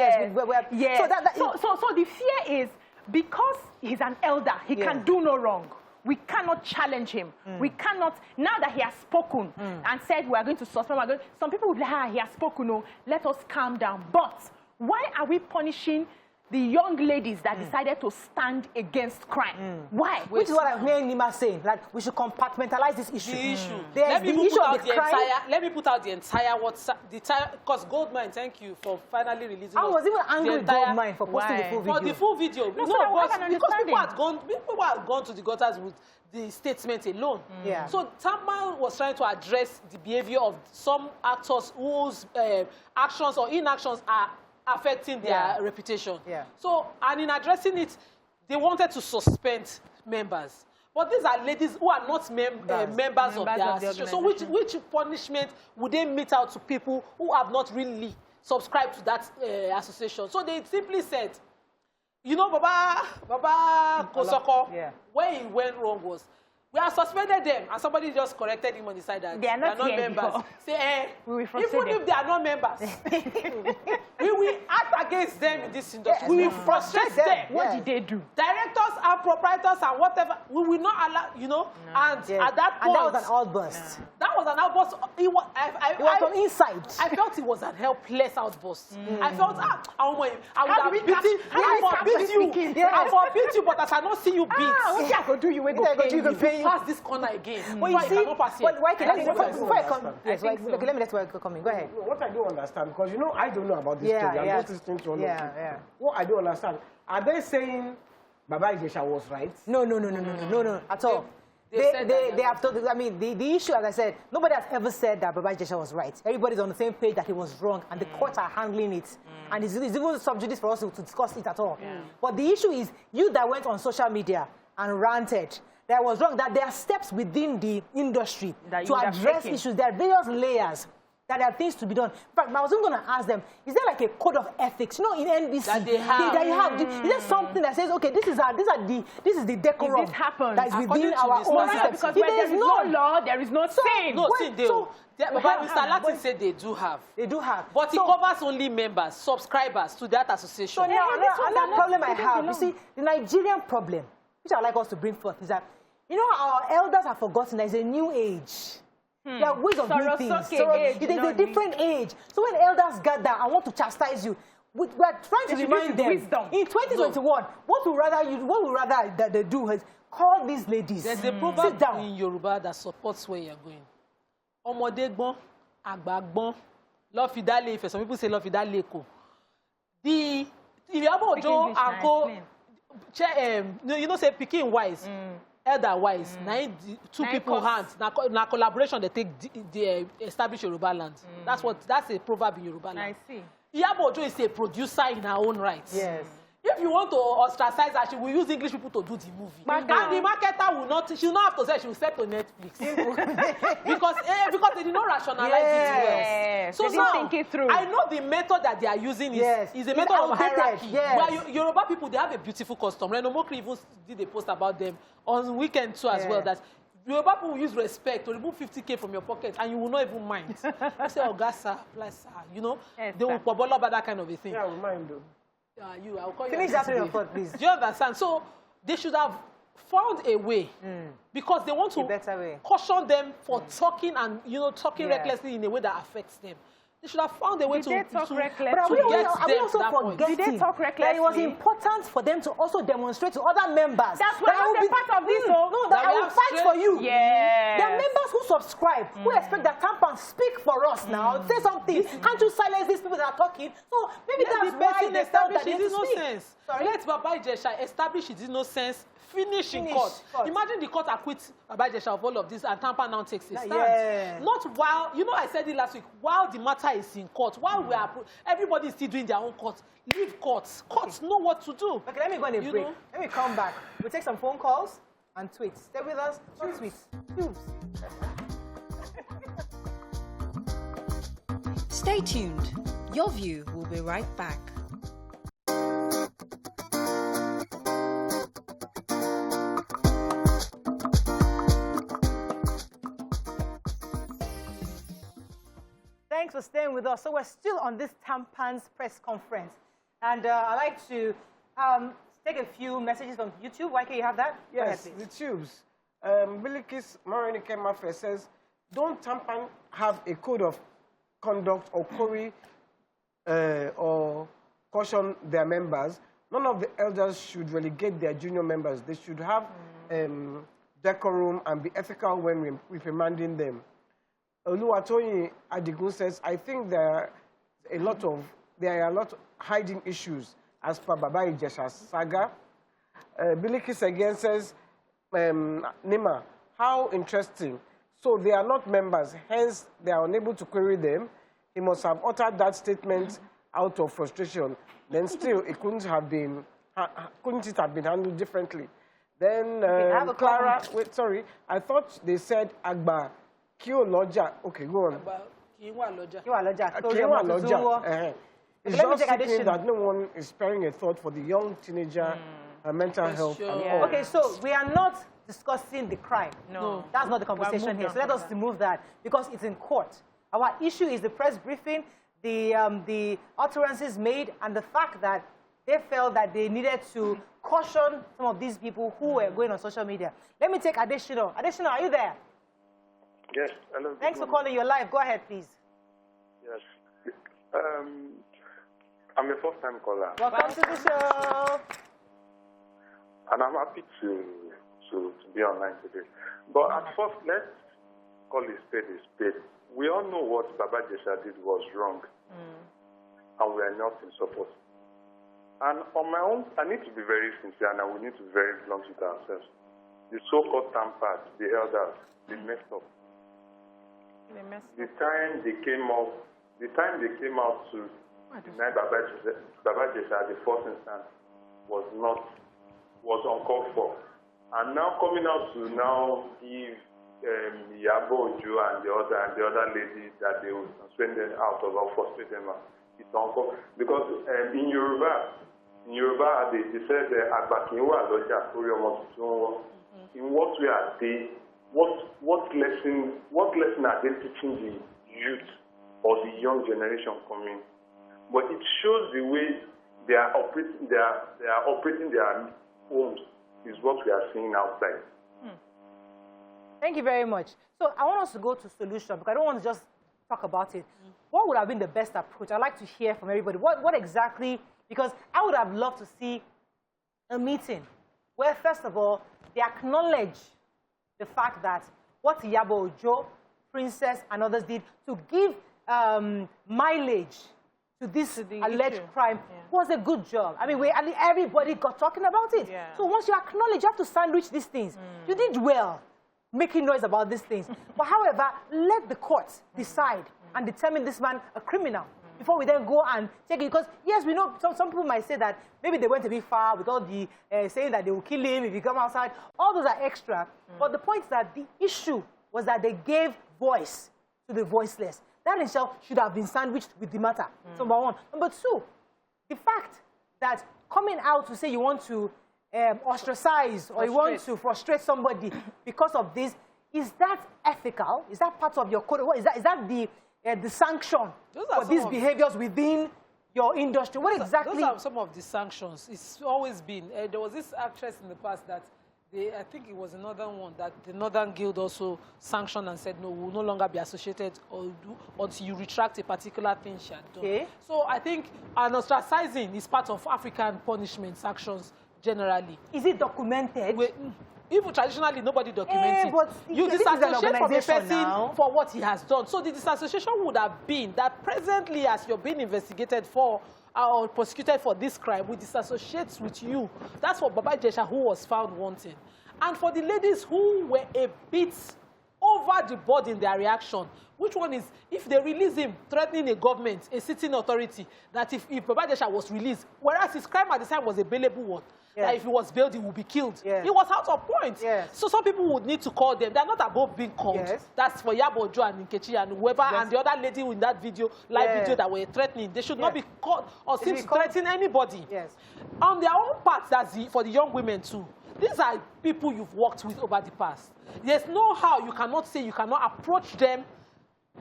the fear is because he's an elder, he can do no wrong. We cannot challenge him. We cannot, now that he has spoken and said we are going to suspend, some people would be like, he has spoken, no, let us calm down. But why are we punishing the young ladies that decided to stand against crime? Why? Which is what I'm hearing Nima saying, like we should compartmentalize this issue. The issue. Let me put out the entire WhatsApp, because Goldmine, thank you for finally releasing. I was even angry with Goldmine for posting the full video. For the full video. Because people had gone to the gutters with the statement alone. So TAMPAN was trying to address the behavior of some actors whose actions or inactions are affecting their reputation. So, and in addressing it, they wanted to suspend members. But these are ladies who are not members of their association. So which punishment would they mete out to people who have not really subscribed to that association? So they simply said, you know, Baba Kosoko, where he went wrong was, we have suspended them, and somebody just corrected him on the side that they are not members. Say, even if they are not members, we will act against them in this industry. We will frustrate them. What did they do? Directors and proprietors and whatever, we will not allow, you know. And at that point, and that was an outburst. That was an outburst. It was from inside. I felt it was an helpless outburst. I felt, I would have beaten you. I forbid you, but I cannot see you beat. What I could do, you will go pay. Pass this corner again. But you see, why can before I come? Yes, let me let you come in. Go ahead. What I don't understand, because you know I don't know about this story. I'm just listening to all of you. What I don't understand, are they saying Baba Ijesha was right? No, at all. They have told. I mean, the issue, as I said, nobody has ever said that Baba Ijesha was right. Everybody's on the same page that he was wrong, and the courts are handling it. And it's even subjudice for us to discuss it at all. But the issue is, you that went on social media and ranted that was wrong, that there are steps within the industry to address issues. There are various layers that there are things to be done. In fact, I was even going to ask them, is there like a code of ethics, you know, in NBC? That they have. Is there something that says, okay, this is the decorum that is within our own system? Because where there is no law, there is no sin. No sin, but Mr. Latin said they do have. They do have. But it covers only members, subscribers to that association. So now, another problem I have, you see, the Nigerian problem, which I'd like us to bring forth, is that, you know, our elders have forgotten there's a new age. There are ways of doing things. It is a different age. So when elders gather and want to chastise you, we are trying to remind them. In 2021, what we rather they do is call these ladies. There's a proverb in Yoruba that supports where you're going. Ọmọdé gbọ́n, àgbà gbọ́n, lọ́fídálé Ifẹ̀. Some people say lọ́fídálé Èkó. The Iyabo Ojo Nkechi, you know, say pikin wise. Elder wise, two people hands, na collaboration they take the establish Yoruba land. That's a proverb in Yoruba land. I see. Iyabo Ojo is a producer in her own right. Yes. If you want to ostracize her, she will use English people to do the movie. And the marketer will not, she will not have to say she will sell to Netflix. because they did not rationalize it well. So they didn't think it through. I know the method that they are using is a method of hierarchy. Where Yoruba people, they have a beautiful custom. Reno Mokri even did a post about them on weekend too as well. That Yoruba people will use respect to remove 50K from your pocket and you will not even mind. You say, oh, Gasa, bless her. You know, they will pobolo about that kind of a thing. Yeah, I will mind though. I'll call Finish that your thought, please. Do you understand? So they should have found a way because they want to caution them for talking and talking recklessly in a way that affects them. They should have found a way Did they talk recklessly? But are we also point. forgetting Did they talk that it was recklessly? important for them to also demonstrate to other members? That's why that I will I'm be part of this, though. No, that I will fight for you. Yes. There are members who subscribe, who expect that TAMPAN speak for us now. Say something. Can't you silence these people that are talking? So maybe that's why they felt that they need to speak. Innocence. Sorry? Let Baba Ijesha establish his innocence. Finish in court. Imagine the court acquits Baba Ijesha of all of this and TAMPAN now takes a stand. Yeah. Not while, you know, I said it last week, while the matter is in court, while we are, everybody is still doing their own court. Leave courts. Courts know what to do. Okay, let me go on a break. Let me come back. We'll take some phone calls and tweets. Stay with us. Not tweets. Tubes. Stay tuned. Your View will be right back. Thanks for staying with us. So we're still on this TAMPAN's press conference. And I'd like to take a few messages from YouTube. Why can't you have that? Yes, Go ahead, the tubes. Bilikis Morenike Mafe says, don't TAMPAN have a code of conduct or query or caution their members? None of the elders should relegate their junior members. They should have decorum and be ethical when reprimanding them. Oluwatoyin Adigun says, I think there are a lot of hiding issues as per Baba Ijesha's saga. Bilikis again says, Nima, how interesting. So they are not members, hence they are unable to query them. He must have uttered that statement out of frustration. Then still, it couldn't it have been handled differently? Then Clara, wait, sorry, I thought they said Agba Kio Loja. Okay, go on. It's just seeking that no one is sparing a thought for the young teenager, mental health. Sure. And all. Okay, so we are not discussing the crime. No. That's not the conversation here. So let us remove that because it's in court. Our issue is the press briefing, the utterances made, and the fact that they felt that they needed to caution some of these people who were going on social media. Let me take Adeshino. Adeshino, are you there? Yes, hello. Thanks for calling. You're live. Go ahead, please. Yes. I'm a first-time caller. Welcome to the show. And I'm happy to be online today. But at first, let's call it spade a spade. We all know what Baba Ijesha did was wrong. And we are not in support. And on my own, I need to be very sincere and we need to be very blunt with ourselves. The so-called TAMPAN, the elders, they messed up. The time they came out to deny Baba Ijesha at the first instance was uncalled for. And now coming out to now give Iyabo Ojo and the other ladies that they will suspend them out of or frustrate them out. It's uncalled because in Yoruba they said Agbakinwa Loja Oriomo Tutunwo. In what way are they? What lesson are they teaching the youth or the young generation coming? But it shows the way they are operating their homes is what we are seeing outside. Thank you very much. So I want us to go to solution because I don't want to just talk about it. What would have been the best approach? I'd like to hear from everybody. What exactly, because I would have loved to see a meeting where, first of all, they acknowledge the fact that what Iyabo Ojo, Princess, and others did to give mileage to this alleged crime was a good job. I mean, everybody got talking about it. Yeah. So once you acknowledge, you have to sandwich these things. You did well making noise about these things. But however, let the courts decide and determine this man a criminal before we then go and take it. Because, yes, we know some people might say that maybe they went a bit far with all the saying that they will kill him if he come outside. All those are extra. But the point is that the issue was that they gave voice to the voiceless. That in itself should have been sandwiched with the matter, number one. Number two, the fact that coming out to say you want to ostracize or you want to frustrate somebody because of this, is that ethical? Is that part of your code? Is that the sanction for these behaviors within your industry? What exactly? Those are some of the sanctions. It's always been. There was this actress in the past that I think it was another one that the Northern Guild also sanctioned and said, no, we will no longer be associated until you retract a particular thing she had done. Okay. So I think an ostracizing is part of African punishment sanctions generally. Is it documented? Even traditionally, nobody documents it. But you disassociate from a person for what he has done. So the disassociation would have been that presently, as you're being investigated for or prosecuted for this crime, we disassociate with you. That's for Baba Ijesha, who was found wanting. And for the ladies who were a bit over the board in their reaction, which one is, if they release him threatening a government, a sitting authority, that if Baba Ijesha was released, whereas his crime at the time was a bailable one, that if he was bailed, he would be killed. He was out of point. So some people would need to call them. They're not above being called. That's for Iyabo Ojo Nkechi and whoever, and the other lady in that video, live video that were threatening. They should not be called or seem to threaten anybody. On their own part, that's for the young women too. These are people you've worked with over the past. There's no how you cannot say you cannot approach them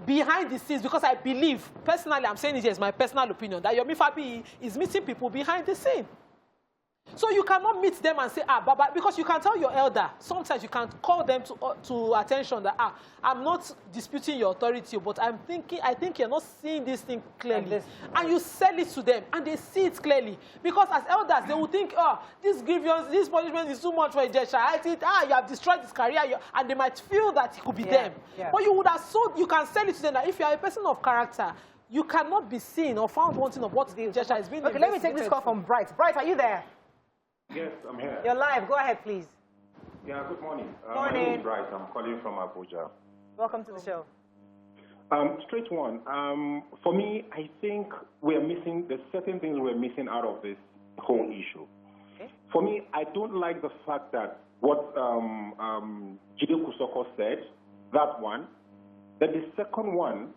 behind the scenes, because I believe, personally, I'm saying it as my personal opinion, that Yomi Fabi is meeting people behind the scene. So you cannot meet them and say, Baba, because you can tell your elder, sometimes you can call them to attention that, I'm not disputing your authority, but I think you're not seeing this thing clearly. And you sell it to them, and they see it clearly. Because as elders, they will think, this grievance, this punishment is too much for Ijesha. I think, you have destroyed his career, and they might feel that it could be them. But you would have sold, you can sell it to them that if you are a person of character, you cannot be seen or found wanting of what Ijesha is being. Okay, let me take this call from Bright. Bright, are you there? Yes, I'm here. You're live. Go ahead, please. Yeah, good morning. Morning. My name is Bright. I'm calling from Abuja. Welcome to the show. Straight one. For me, I think there's certain things we're missing out of this whole issue. Okay. For me, I don't like the fact that what Jide Kusoko said, that one. Then the second one,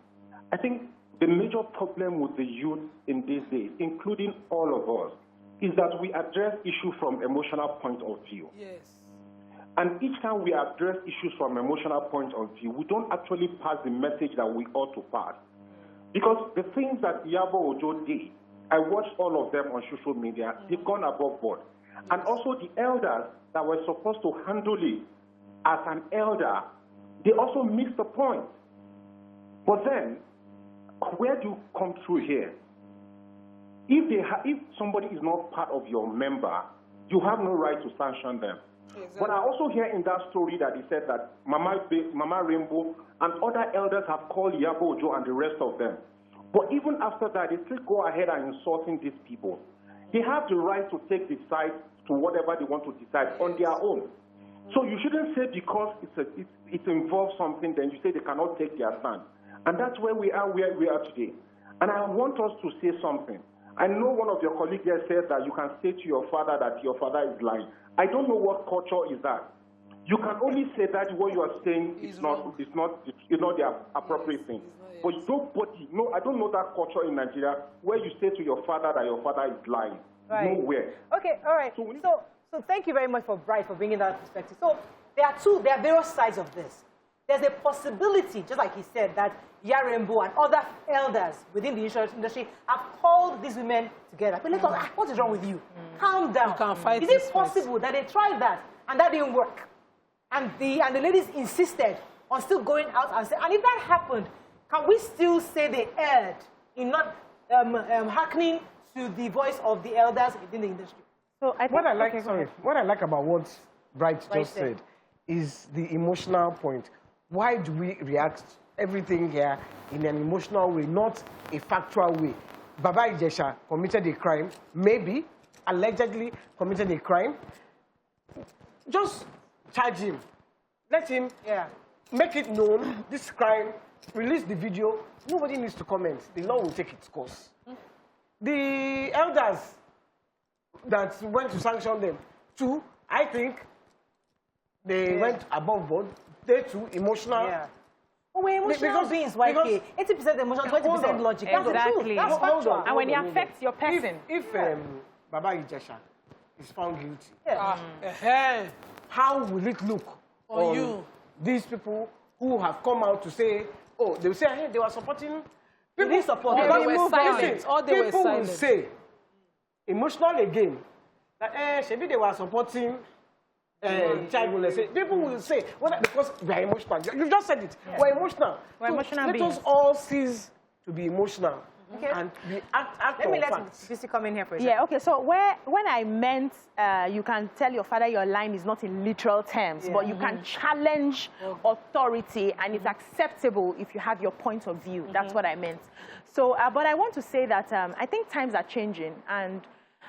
I think the major problem with the youth in these days, including all of us, is that we address issues from emotional point of view. Yes. And each time we address issues from emotional point of view, we don't actually pass the message that we ought to pass. Because the things that Iyabo Ojo did, I watched all of them on social media, they've gone above board. Yes. And also the elders that were supposed to handle it as an elder, they also missed the point. But then, where do you come through here? If somebody is not part of your member, you have no right to sanction them. Exactly. But I also hear in that story that he said that Mama Rainbow and other elders have called Iyabo Ojo and the rest of them. But even after that, they still go ahead and insulting these people. They have the right to take the side to whatever they want to decide on their own. So you shouldn't say because it involves something, then you say they cannot take their stand. And that's where we are today. And I want us to say something. I know one of your colleagues there said that you can say to your father that your father is lying. I don't know what culture is that. You can only say that what you are saying is not the appropriate thing. But nobody, I don't know that culture in Nigeria where you say to your father that your father is lying. Right. Nowhere. Okay, all right. So thank you very much for Bright for bringing that perspective. So there are various sides of this. There's a possibility, just like he said, that Yarembo and other elders within the insurance industry have called these women together. But let's talk, what is wrong with you? Calm down. You can't fight. Is it possible that they tried that and that didn't work? And the ladies insisted on still going out and saying, and if that happened, can we still say they erred in not hearkening to the voice of the elders within the industry? So I think what I like about what Bright just said is the emotional point. Why do we react everything here in an emotional way, not a factual way? Baba Ijesha committed a crime, maybe, allegedly committed a crime. Just charge him. Let him make it known, this crime, release the video. Nobody needs to comment. The law will take its course. The elders that went to sanction them, too, I think they went above board. They too, emotional. Yeah. Well, we're emotional beings, YK. 80% emotion, 20% logic. Exactly. That's factual. And when it affects your person. If Baba Ijesha is found guilty, how will it look on you? These people who have come out to say, they will say, hey, they were supporting. People support. They were silent. People will say, emotional again, that maybe they were supporting child molestation. People will say, well, because we are emotional. You just said it. We're emotional. We're emotional Let us all cease to be emotional. And we act Let me on let facts. Bisi come in here for a second. Yeah, okay, so when I meant you can tell your father your line is not in literal terms, but you can challenge authority, and it's acceptable if you have your point of view. That's what I meant. So, but I want to say that I think times are changing, and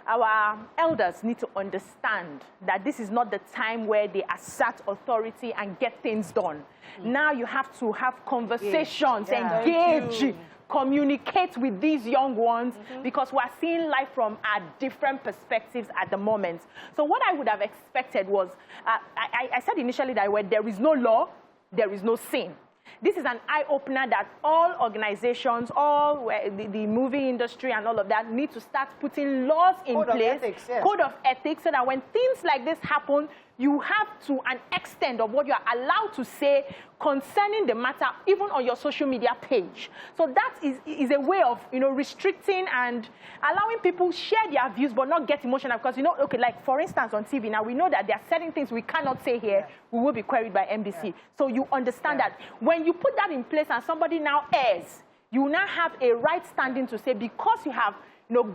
our elders need to understand that this is not the time where they assert authority and get things done. Now you have to have conversations, engage, communicate with these young ones, because we're seeing life from different perspectives at the moment. So what I would have expected was, I said initially that where there is no law, there is no sin. This is an eye-opener that all organizations, all the movie industry and all of that need to start putting laws in place, code of ethics, so that when things like this happen, you have to an extent of what you are allowed to say concerning the matter, even on your social media page. So that is a way of, restricting and allowing people share their views but not get emotional. Because, okay, like for instance on TV now, we know that there are certain things we cannot say here. We will be queried by MDC. So you understand that when you put that in place and somebody now airs, you now have a right standing to say, because you have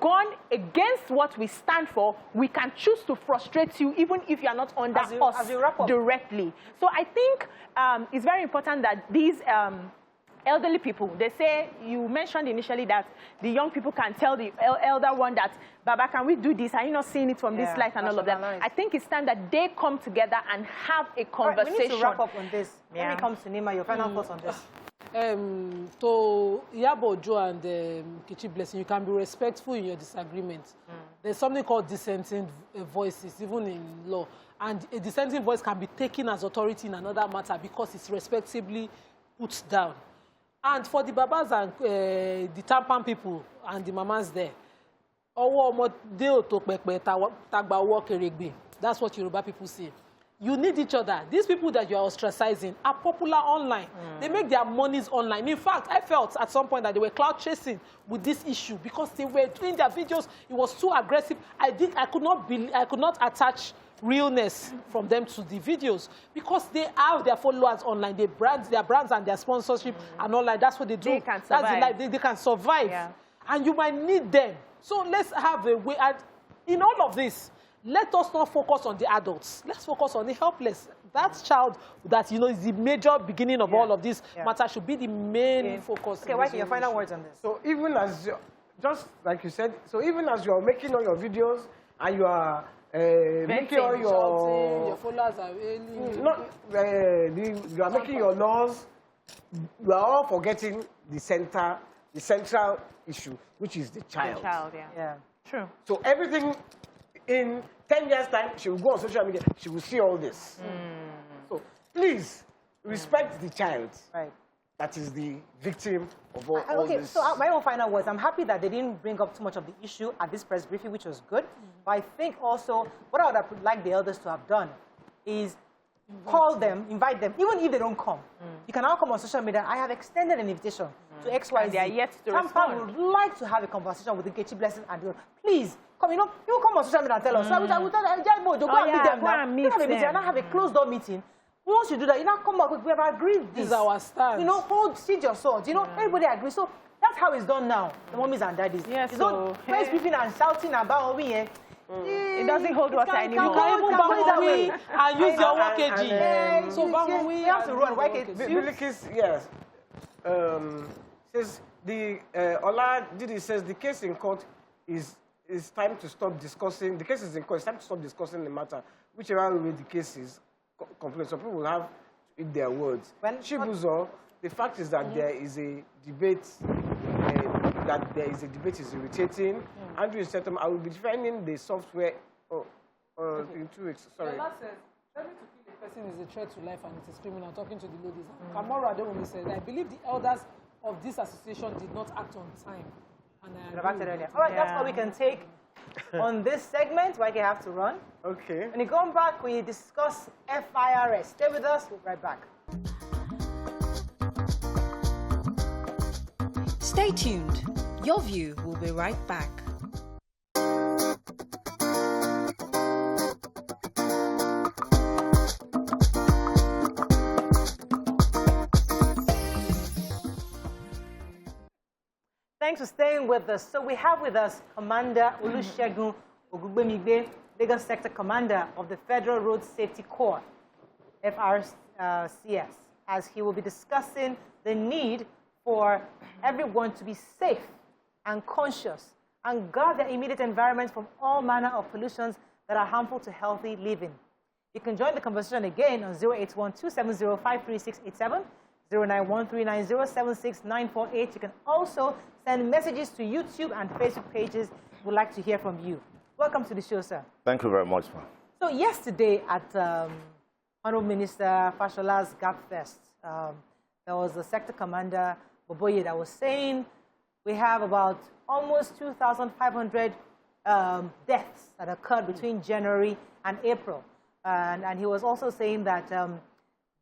gone against what we stand for, we can choose to frustrate you even if you are not under us directly. So I think it's very important that these elderly people, they say, you mentioned initially that the young people can tell the elder one that, Baba, can we do this? Are you not seeing it from this light and all of that? I think it's time that they come together and have a conversation. Right, we need to wrap up on this. Let me come to Nima, your final thoughts on this. To Iyabo Ojo and Nkechi Blessing, you can be respectful in your disagreement. There's something called dissenting voices, even in law. And a dissenting voice can be taken as authority in another matter because it's respectably put down. And for the Babas and the TAMPAN people and the mamas there, that's what Yoruba people say. You need each other. These people that you are ostracizing are popular online. They make their monies online. In fact, I felt at some point that they were cloud chasing with this issue because they were doing their videos. It was too aggressive. I could not attach realness from them to the videos because they have their followers online. They brand their brands and their sponsorship and all that. That's what they do. They can survive. That's the life. They can survive. Yeah. And you might need them. So let's have a way. And in all of this, let us not focus on the adults. Let's focus on the helpless. That child that, is the major beginning of all of this matter should be the main focus. Okay, Waike, your final words on this. So even as, just like you said, so even as you are making all your videos and you are making all your followers are you are making your laws, you are all forgetting the central issue, which is the child. The child, yeah. True. So everything in 10 years' time, she will go on social media, she will see all this. So please, respect the child. Right. That is the victim of all this. So my own final words, I'm happy that they didn't bring up too much of the issue at this press briefing, which was good. But I think also, what I would have liked the elders to have done is call them, invite them, even if they don't come. You can now come on social media. I have extended an invitation to XYZ. They are yet to respond. TAMPAN would like to have a conversation with Nkechi Blessing and you. Please, come, you come on social media and tell us. So I would tell Iyabo Ojo, go and meet them now. Meet them. And now have a closed-door meeting. Once you do that, you now come back with, we have agreed this. This is our stance. Seed your swords. Everybody agrees. So that's how it's done now, the mummies and daddies. Yes, it's not press briefing and shouting about me. It doesn't hold water anymore. You can even Bangui and use your workage. So Bangui, we have to run. Bilikis, yes. Says Ola Didi says the case in court is time to stop discussing. The case is in court. It's time to stop discussing the matter. Whichever way the case is, complaint. Some people will have to eat their words. Chibuzo, the fact is that there is a debate. Is irritating. Andrew said, I will be defending the software in 2 weeks. Sorry. Says, threatening to kill a person is a threat to life and it is criminal. Talking to the ladies. Kamara Adewumi said, I believe the elders of this association did not act on time. And I agree with all right, that's all we can take on this segment. Waike have to run. Okay. When you come back, we discuss FIRS. Stay with us. We'll be right back. Stay tuned. Your View will be right back. Thanks for staying with us. So we have with us Commander Olusegun Ogungbemigbe, Lagos Sector Commander of the Federal Road Safety Corps, FRCS, as he will be discussing the need for everyone to be safe and conscious and guard their immediate environment from all manner of pollutions that are harmful to healthy living. You can join the conversation again on 081-270-53687, 091-390-76948. You can also send messages to YouTube and Facebook pages. We'd like to hear from you. Welcome to the show, sir. Thank you very much, ma'am. So yesterday at Honorable Minister Fashola's Gap Fest, there was a sector commander, Boboye, that was saying we have about almost 2,500 deaths that occurred between January and April. And he was also saying that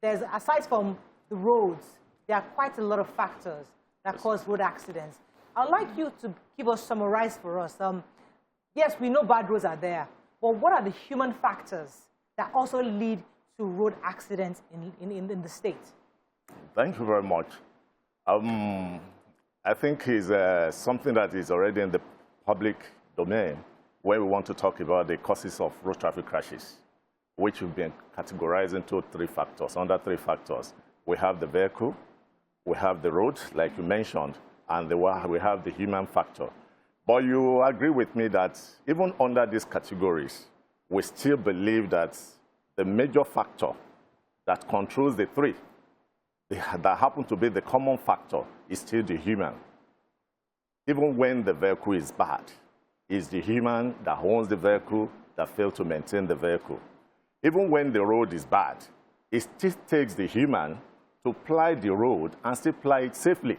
there's, aside from the roads, there are quite a lot of factors that cause road accidents. I'd like you to give us, summarize for us. Yes, we know bad roads are there, but what are the human factors that also lead to road accidents in the state? Thank you very much. I think it's something that is already in the public domain when we want to talk about the causes of road traffic crashes, which we've been categorized into three factors. Under three factors, we have the vehicle, we have the road, like you mentioned, and we have the human factor. But you agree with me that even under these categories, we still believe that the major factor that controls the three, that happen to be the common factor, is still the human. Even when the vehicle is bad, it's the human that owns the vehicle that failed to maintain the vehicle. Even when the road is bad, it still takes the human to ply the road and still ply it safely.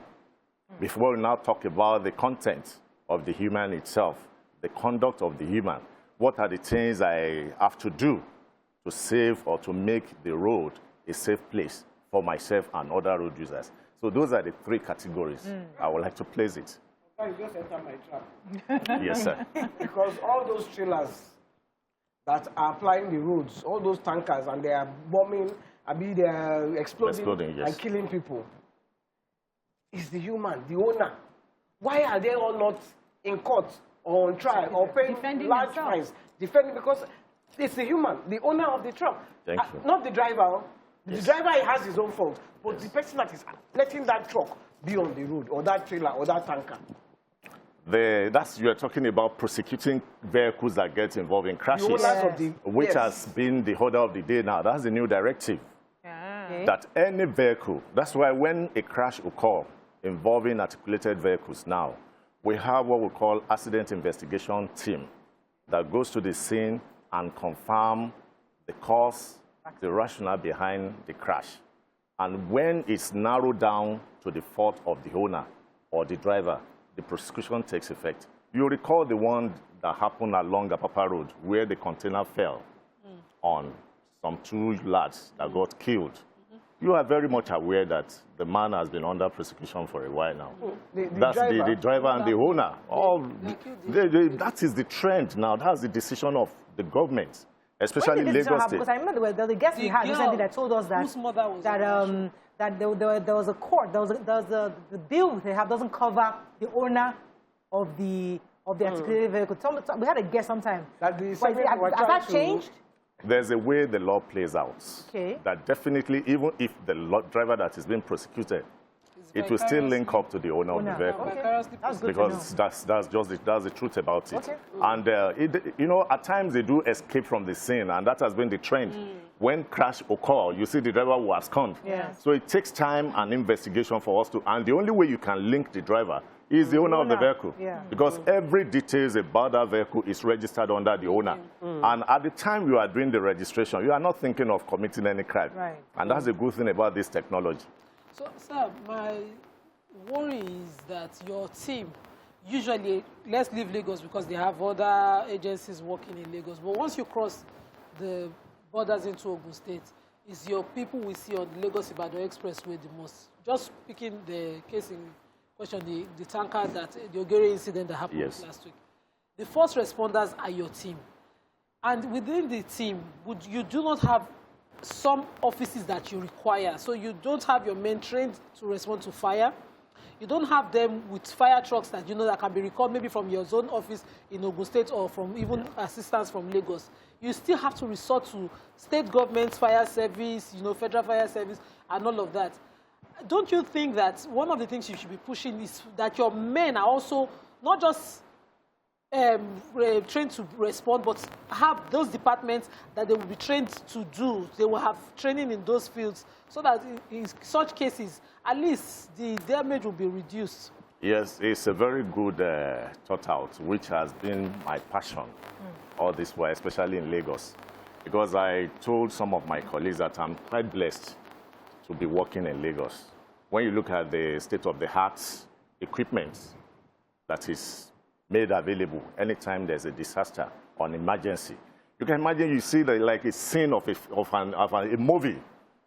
Before we now talk about the content of the human itself, the conduct of the human, what are the things I have to do to save or to make the road a safe place for myself and other road users? So those are the three categories I would like to place it. You just enter my trap. Yes, sir. Because all those trailers that are applying the roads, all those tankers, and they are bombing, they are exploding yes, and killing people, it's the human, the owner. Why are they all not in court or on trial or paying large fines? Defending, because it's the human, the owner of the truck. Thank you. Not the driver. Yes. The driver has his own fault, but the person that is letting that truck be on the road, or that trailer, or that tanker. You're talking about prosecuting vehicles that get involved in crashes, which has been the order of the day now. That's the new directive. Okay. That any vehicle, that's why when a crash occurs involving articulated vehicles now, we have what we call accident investigation team that goes to the scene and confirm the cause, the rationale behind the crash. And when it's narrowed down to the fault of the owner or the driver, the prosecution takes effect. You recall the one that happened along Apapa Road where the container fell on some two lads that got killed. You are very much aware that the man has been under prosecution for a while now. That's the driver and the owner. That is the trend now. That's the decision of the government, especially Lagos State. Because I remember there was a guest we had recently that told us that there was a court, there was the bill they have doesn't cover the owner of the articulated vehicle. We had a guest sometime. Has that changed? There's a way the law plays out. Okay. That definitely, even if the driver that is being prosecuted, it will still link up to the owner of the vehicle. Okay. That's good because that's the truth about it. Okay. And you know, at times they do escape from the scene, and that has been the trend. When crash occurs, you see the driver will abscond. Yes. So it takes time and investigation for us to, and the only way you can link the driver is the owner of the vehicle. Yeah. Because every details about that vehicle is registered under the owner. And at the time you are doing the registration, you are not thinking of committing any crime. Right. And that's the good thing about this technology. So, sir, my worry is that your team, usually, let's leave Lagos because they have other agencies working in Lagos, but once you cross the borders into Ogun State, is your people we see on the Lagos-Ibadan Expressway the most? Just picking the case in question, the tanker, the Ogere incident that happened last week. The first responders are your team. And within the team, you do not have some offices that you require. So you don't have your men trained to respond to fire. You don't have them with fire trucks that, you know, that can be recalled maybe from your zone office in Ogun State or from even assistance from Lagos. You still have to resort to state government fire service, you know, federal fire service, and all of that. Don't you think that one of the things you should be pushing is that your men are also not just trained to respond, but have those departments that they will be trained to do. They will have training in those fields so that in such cases, at least the damage will be reduced. Yes, it's a very good thought out, which has been my passion all this while, especially in Lagos. Because I told some of my colleagues that I'm quite blessed to be working in Lagos. When you look at the state-of-the-art equipment that is made available anytime there's a disaster or an emergency, you can imagine you see like a scene of a movie.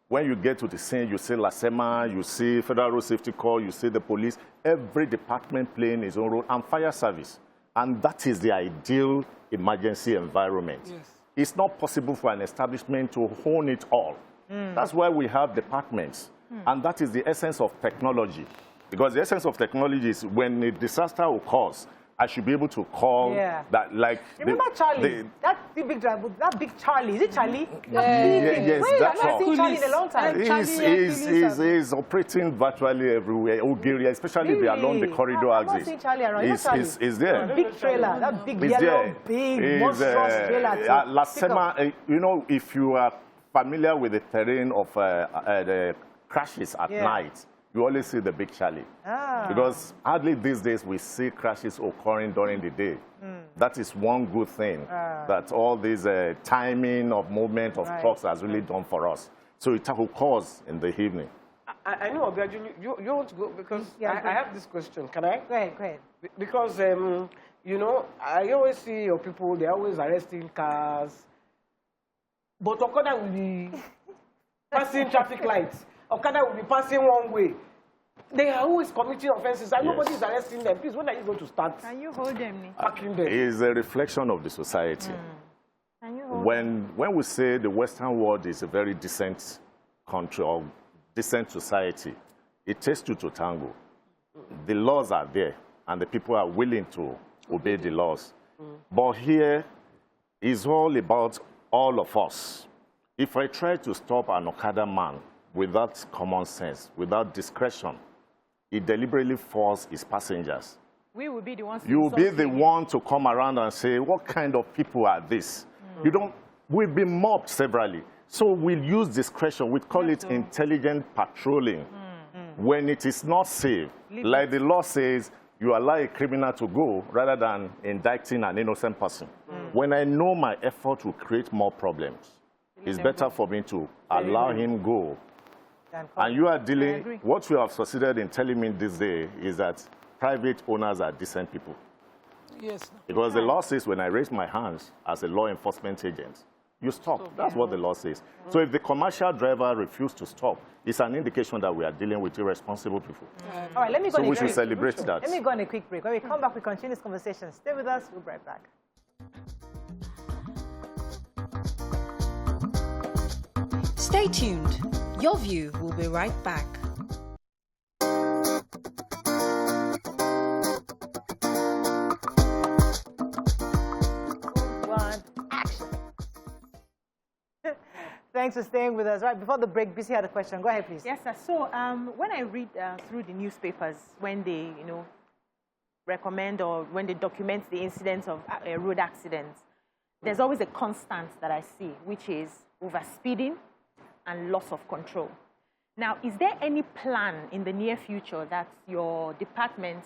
When you get to the scene, you see LASEMA, you see Federal Road Safety Corps, you see the police, every department playing its own role, and fire service. And that is the ideal emergency environment. Yes. It's not possible for an establishment to own it all. That's why we have departments. And that is the essence of technology. Because the essence of technology is when a disaster occurs, I should be able to call that, like... Remember Charlie? That big driver, that big Charlie. Is it Charlie? Yes, that's all. I've not seen Charlie in a long time. He's operating virtually everywhere, especially along the corridor axis. I've not seen Charlie around. He's there. Big trailer, that big yellow, big, monstrous trailer. LASEMA, you know, if you are familiar with the terrain of the crashes at night, you always see the big Charlie. Because hardly these days we see crashes occurring during the day. That is one good thing that all this timing of movement of trucks has really done for us. So it occurs in the evening. I know, Obiajun, you want to go because I have this question. Can I? Go ahead. Because, you know, I always see your people, they're always arresting cars. But Okada will be passing traffic lights. Okada will be passing one way. They are always committing offenses and nobody is arresting them. Please, when are you going to start? Can you hold them? It's a reflection of the society. Can you hold when we say the Western world is a very decent country or decent society, it takes two to tango. The laws are there and the people are willing to obey the laws. But here is all about all of us. If I try to stop an Okada man without common sense, without discretion, he deliberately forces his passengers. We will be the ones. You will be the one to come around and say, what kind of people are this? We've been mobbed severally. So we'll use discretion. We call it intelligent patrolling. When it is not safe, like the law says, you allow a criminal to go rather than indicting an innocent person. When I know my effort will create more problems, it's better for me to allow him go. And you are dealing, what you have succeeded in telling me this day is that private owners are decent people. Yes. Because the law says when I raise my hands as a law enforcement agent, you stop. That's what the law says. So if the commercial driver refuses to stop, it's an indication that we are dealing with irresponsible people. All right, let me go. So we should celebrate that. Let me go on a quick break. When we come back, we continue this conversation. Stay with us. We'll be right back. Stay tuned. Your View will be right back. Thanks for staying with us. Right, before the break, BC had a question. Go ahead, please. Yes, sir. So when I read through the newspapers, when they, recommend or when they document the incidents of road accidents, there's always a constant that I see, which is overspeeding and loss of control. Now, is there any plan in the near future that your department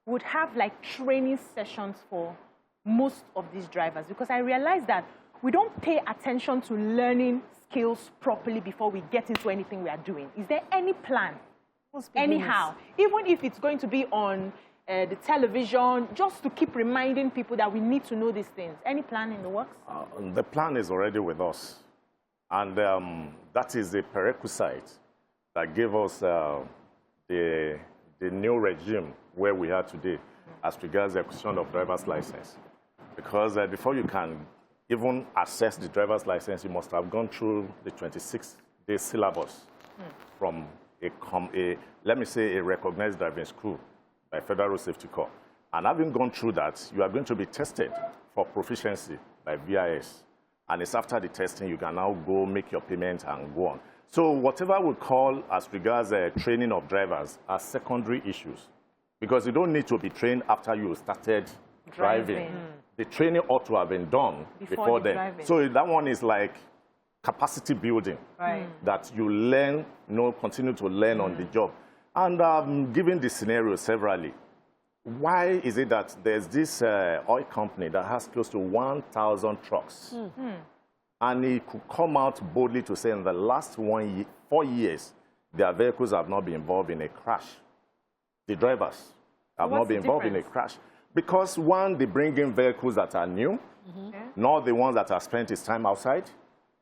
would have like training sessions for most of these drivers? Because I realize that we don't pay attention to learning skills properly before we get into anything we are doing. Is there any plan? Anyhow, even if it's going to be on the television, just to keep reminding people that we need to know these things. Any plan in the works? The plan is already with us. And that is the prerequisite that gave us the new regime where we are today as regards the acquisition of driver's license. Because before you can even access the driver's license, you must have gone through the 26-day syllabus from let me say, a recognized driving school by Federal Road Safety Corps. And having gone through that, you are going to be tested for proficiency by VIS. And it's after the testing, you can now go make your payment and go on. So whatever we call as regards training of drivers are secondary issues. Because you don't need to be trained after you started driving. The training ought to have been done before then. Driving. So that one is like capacity building. Right. That you learn, continue to learn on the job. And given the scenario severally, why is it that there's this oil company that has close to 1,000 trucks? And it could come out boldly to say in the last 4 years, their vehicles have not been involved in a crash. The drivers have not been involved in a crash. Because one, they bring in vehicles that are new, not the ones that have spent his time outside.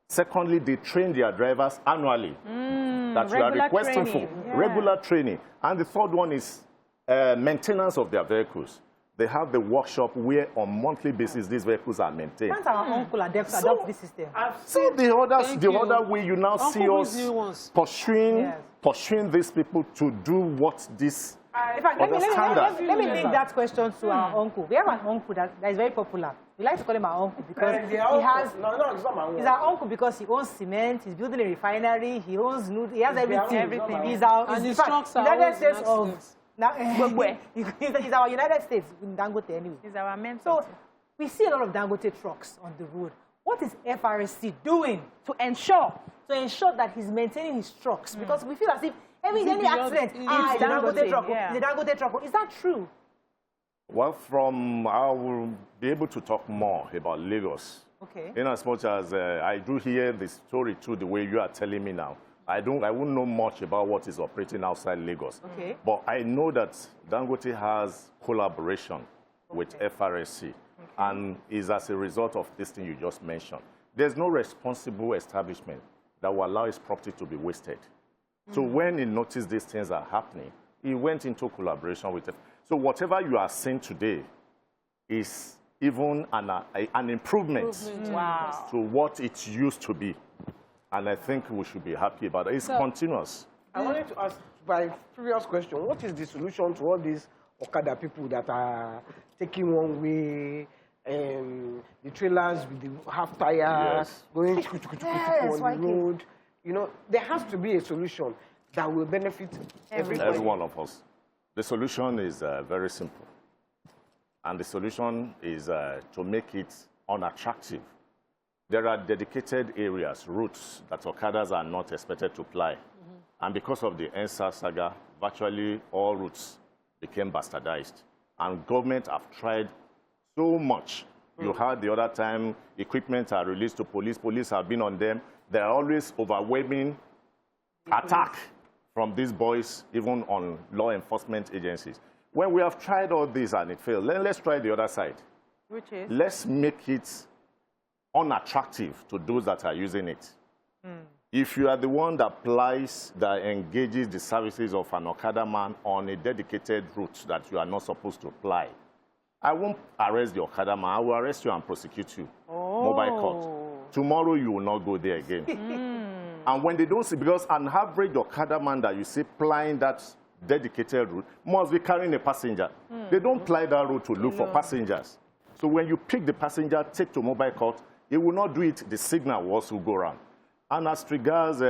Secondly, they train their drivers annually that you are requesting for. Regular training. And the third one is maintenance of their vehicles. They have the workshop where on monthly basis these vehicles are maintained. Can't our uncle adopt this system? So the other way you now see us pursuing these people to do what this in fact, let me link that question to our uncle. We have an uncle that is very popular. We like to call him our uncle because he has. No, it's not my uncle. He's our uncle because he owns cement. He's building a refinery. He owns he has everything. He's our. And he's United States of. Now, he's our United States in Dangote anyway. He's our mentor. So we see a lot of Dangote trucks on the road. What is FRSC doing to ensure that he's maintaining his trucks? Because we feel as if any accident, the Dangote truck, the Dangote truck. Is that true? Well, I will be able to talk more about Lagos. Okay. In as much as I do hear the story too, the way you are telling me now. I wouldn't know much about what is operating outside Lagos. Okay. But I know that Dangote has collaboration with FRSC and is as a result of this thing you just mentioned. There's no responsible establishment that will allow its property to be wasted. So when he noticed these things are happening, he went into collaboration with it. So whatever you are seeing today is even an improvement to what it used to be. And I think we should be happy about it. It's continuous. I wanted to ask my previous question, what is the solution to all these Okada people that are taking one way, the trailers with the half tires, going on the road? You know, there has to be a solution that will benefit everybody. Every one of us. The solution is very simple. And the solution is to make it unattractive. There are dedicated areas, routes, that Okadas are not expected to ply. And because of the NSA saga, virtually all routes became bastardized. And government have tried so much. You heard the other time, equipment are released to police. Police have been on them. There are always overwhelming attack from these boys, even on law enforcement agencies. When we have tried all this and it failed, then let's try the other side. Which is? Let's make it unattractive to those that are using it. If you are the one that engages the services of an Okada man on a dedicated route that you are not supposed to apply, I won't arrest the Okada man. I will arrest you and prosecute you. Mobile court. Tomorrow you will not go there again. And when they don't see, because an average Okada man that you see plying that dedicated route must be carrying a passenger. They don't ply that route to look for passengers. So when you pick the passenger, take to mobile court, it will not do it, the signal will also go around. And as regards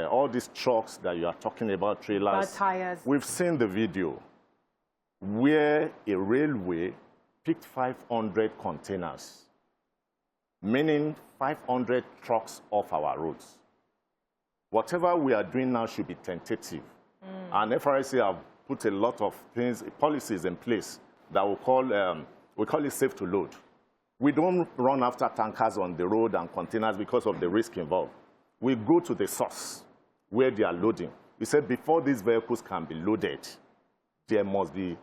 all these trucks that you are talking about, trailers, tires, we've seen the video where a railway picked 500 containers, meaning 500 trucks off our roads. Whatever we are doing now should be tentative. And FRSC have put a lot of things, policies in place that we call it safe to load. We don't run after tankers on the road and containers because of the risk involved. We go to the source where they are loading. We said before these vehicles can be loaded, they must be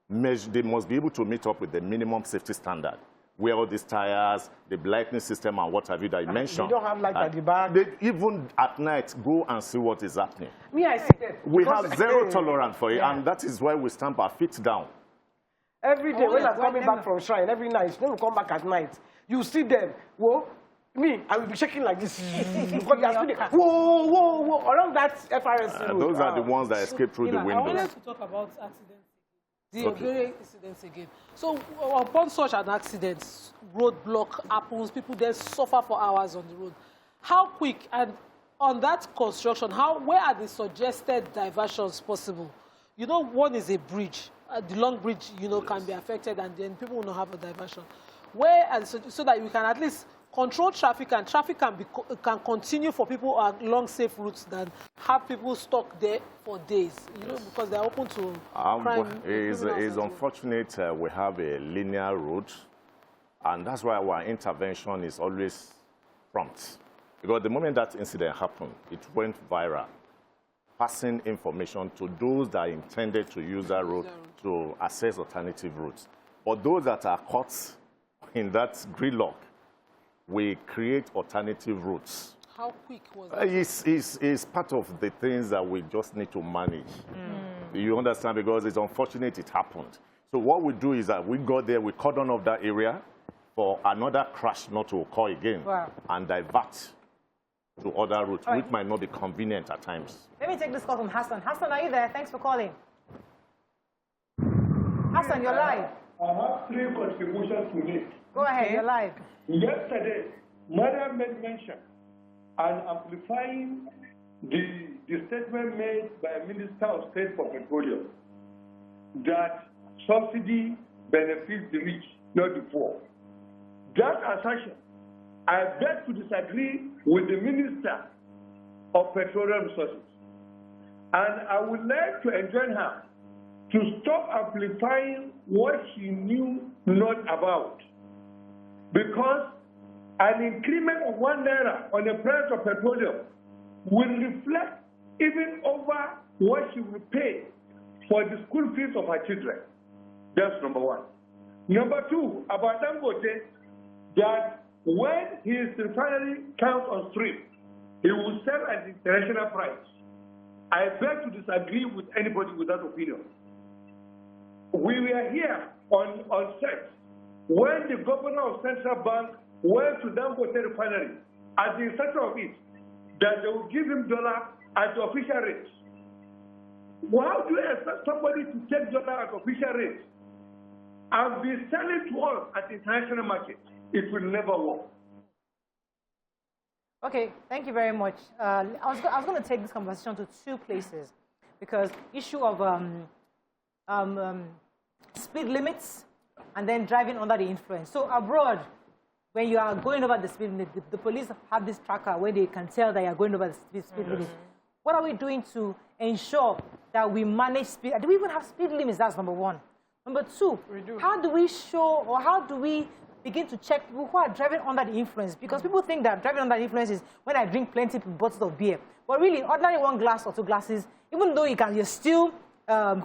able to meet up with the minimum safety standard. Where all these tires, the lightning system and what have you that you mentioned. They don't have light at the back. Even at night, go and see what is happening. I see that. We have zero tolerance for it, and that is why we stamp our feet down. Every day, when I'm coming back from shrine, every night, when we come back at night, you see them. Well, Me, I will be shaking like this. Because they are speeding. Whoa, whoa, whoa. Around that FRS road. Those are the ones that escape through the I windows. wanted to talk about accidents. The incidents again. So upon such an accident, roadblock happens, people then suffer for hours on the road. How quick, and on that construction, where are the suggested diversions possible? You know, one is a bridge. The long bridge, you know, can be affected, and then people will not have a diversion. Where, and so that you can at least control traffic, and traffic can continue for people on long, safe routes than have people stuck there for days, you know, because they're open to crime. It's unfortunate we have a linear route, and that's why our intervention is always prompt. Because the moment that incident happened, it went viral, passing information to those that are intended to use that route to access alternative routes. But those that are caught in that gridlock, we create alternative routes. How quick was it? It's part of the things that we just need to manage. You understand? Because it's unfortunate it happened. So what we do is that we go there, we cordon off that area for another crash not to occur again, and divert to other routes, which might not be convenient at times. Let me take this call from Hassan. Hassan, are you there? Thanks for calling. Hassan, you're live. I have 3 contributions to make. Go ahead, you're live. Yesterday, Madam made mention and amplifying the statement made by Minister of State for Petroleum that subsidy benefits the rich, not the poor. That assertion, I beg to disagree with the Minister of Petroleum Resources. And I would like to enjoin her to stop amplifying what she knew not about. Because an increment of 1 naira on the price of petroleum will reflect even over what she will pay for the school fees of her children. That's number 1. Number 2, about Dangote, that when his refinery comes on stream, he will sell at the international price. I beg to disagree with anybody with that opinion. We were here on set when the governor of Central Bank went to Dangote refinery as the instructor of it, that they will give him dollar at the official rate. How do you expect somebody to take dollar at official rate and be selling to us at the international market? It will never work. Okay, thank you very much. I was going to take this conversation to 2 places, because issue of speed limits and then driving under the influence. So abroad, when you are going over the speed limit, the police have this tracker where they can tell that you are going over the speed limit. What are we doing to ensure that we manage speed? Do we even have speed limits? That's number 1. Number 2, how do we show, or how do we begin to check people who are driving under the influence? Because people think that driving under the influence is when I drink plenty bottles of beer. But really, ordinary 1 glass or 2 glasses, even though you're still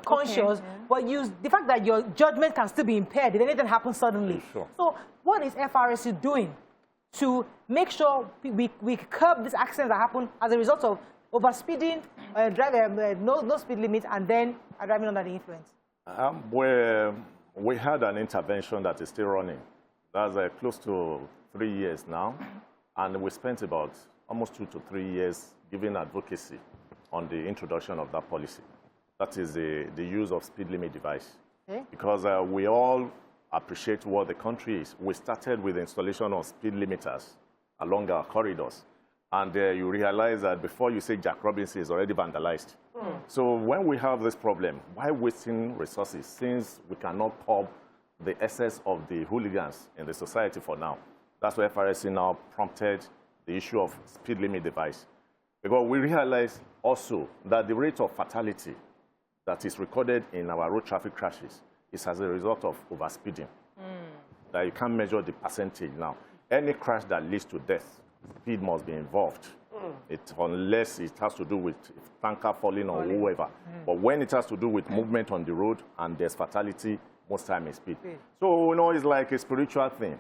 conscious, but the fact that your judgment can still be impaired if anything happens suddenly. Sure. So what is FRSC doing to make sure we curb this accident that happen as a result of overspeeding, no speed limit, and then driving under the influence? We had an intervention that is still running. That's close to 3 years now, and we spent about almost 2 to 3 years giving advocacy on the introduction of that policy. That is the use of speed limit device. Because we all appreciate what the country is. We started with the installation of speed limiters along our corridors. And you realize that before you say Jack Robinson is already vandalized. So when we have this problem, why wasting resources since we cannot curb the excess of the hooligans in the society for now? That's why FRSC now prompted the issue of speed limit device. Because we realize also that the rate of fatality that is recorded in our road traffic crashes is as a result of overspeeding. That you can't measure the percentage now. Any crash that leads to death, speed must be involved. Unless it has to do with tanker falling or whoever. But when it has to do with movement on the road and there's fatality, most time is speed. So, you know, it's like a spiritual thing.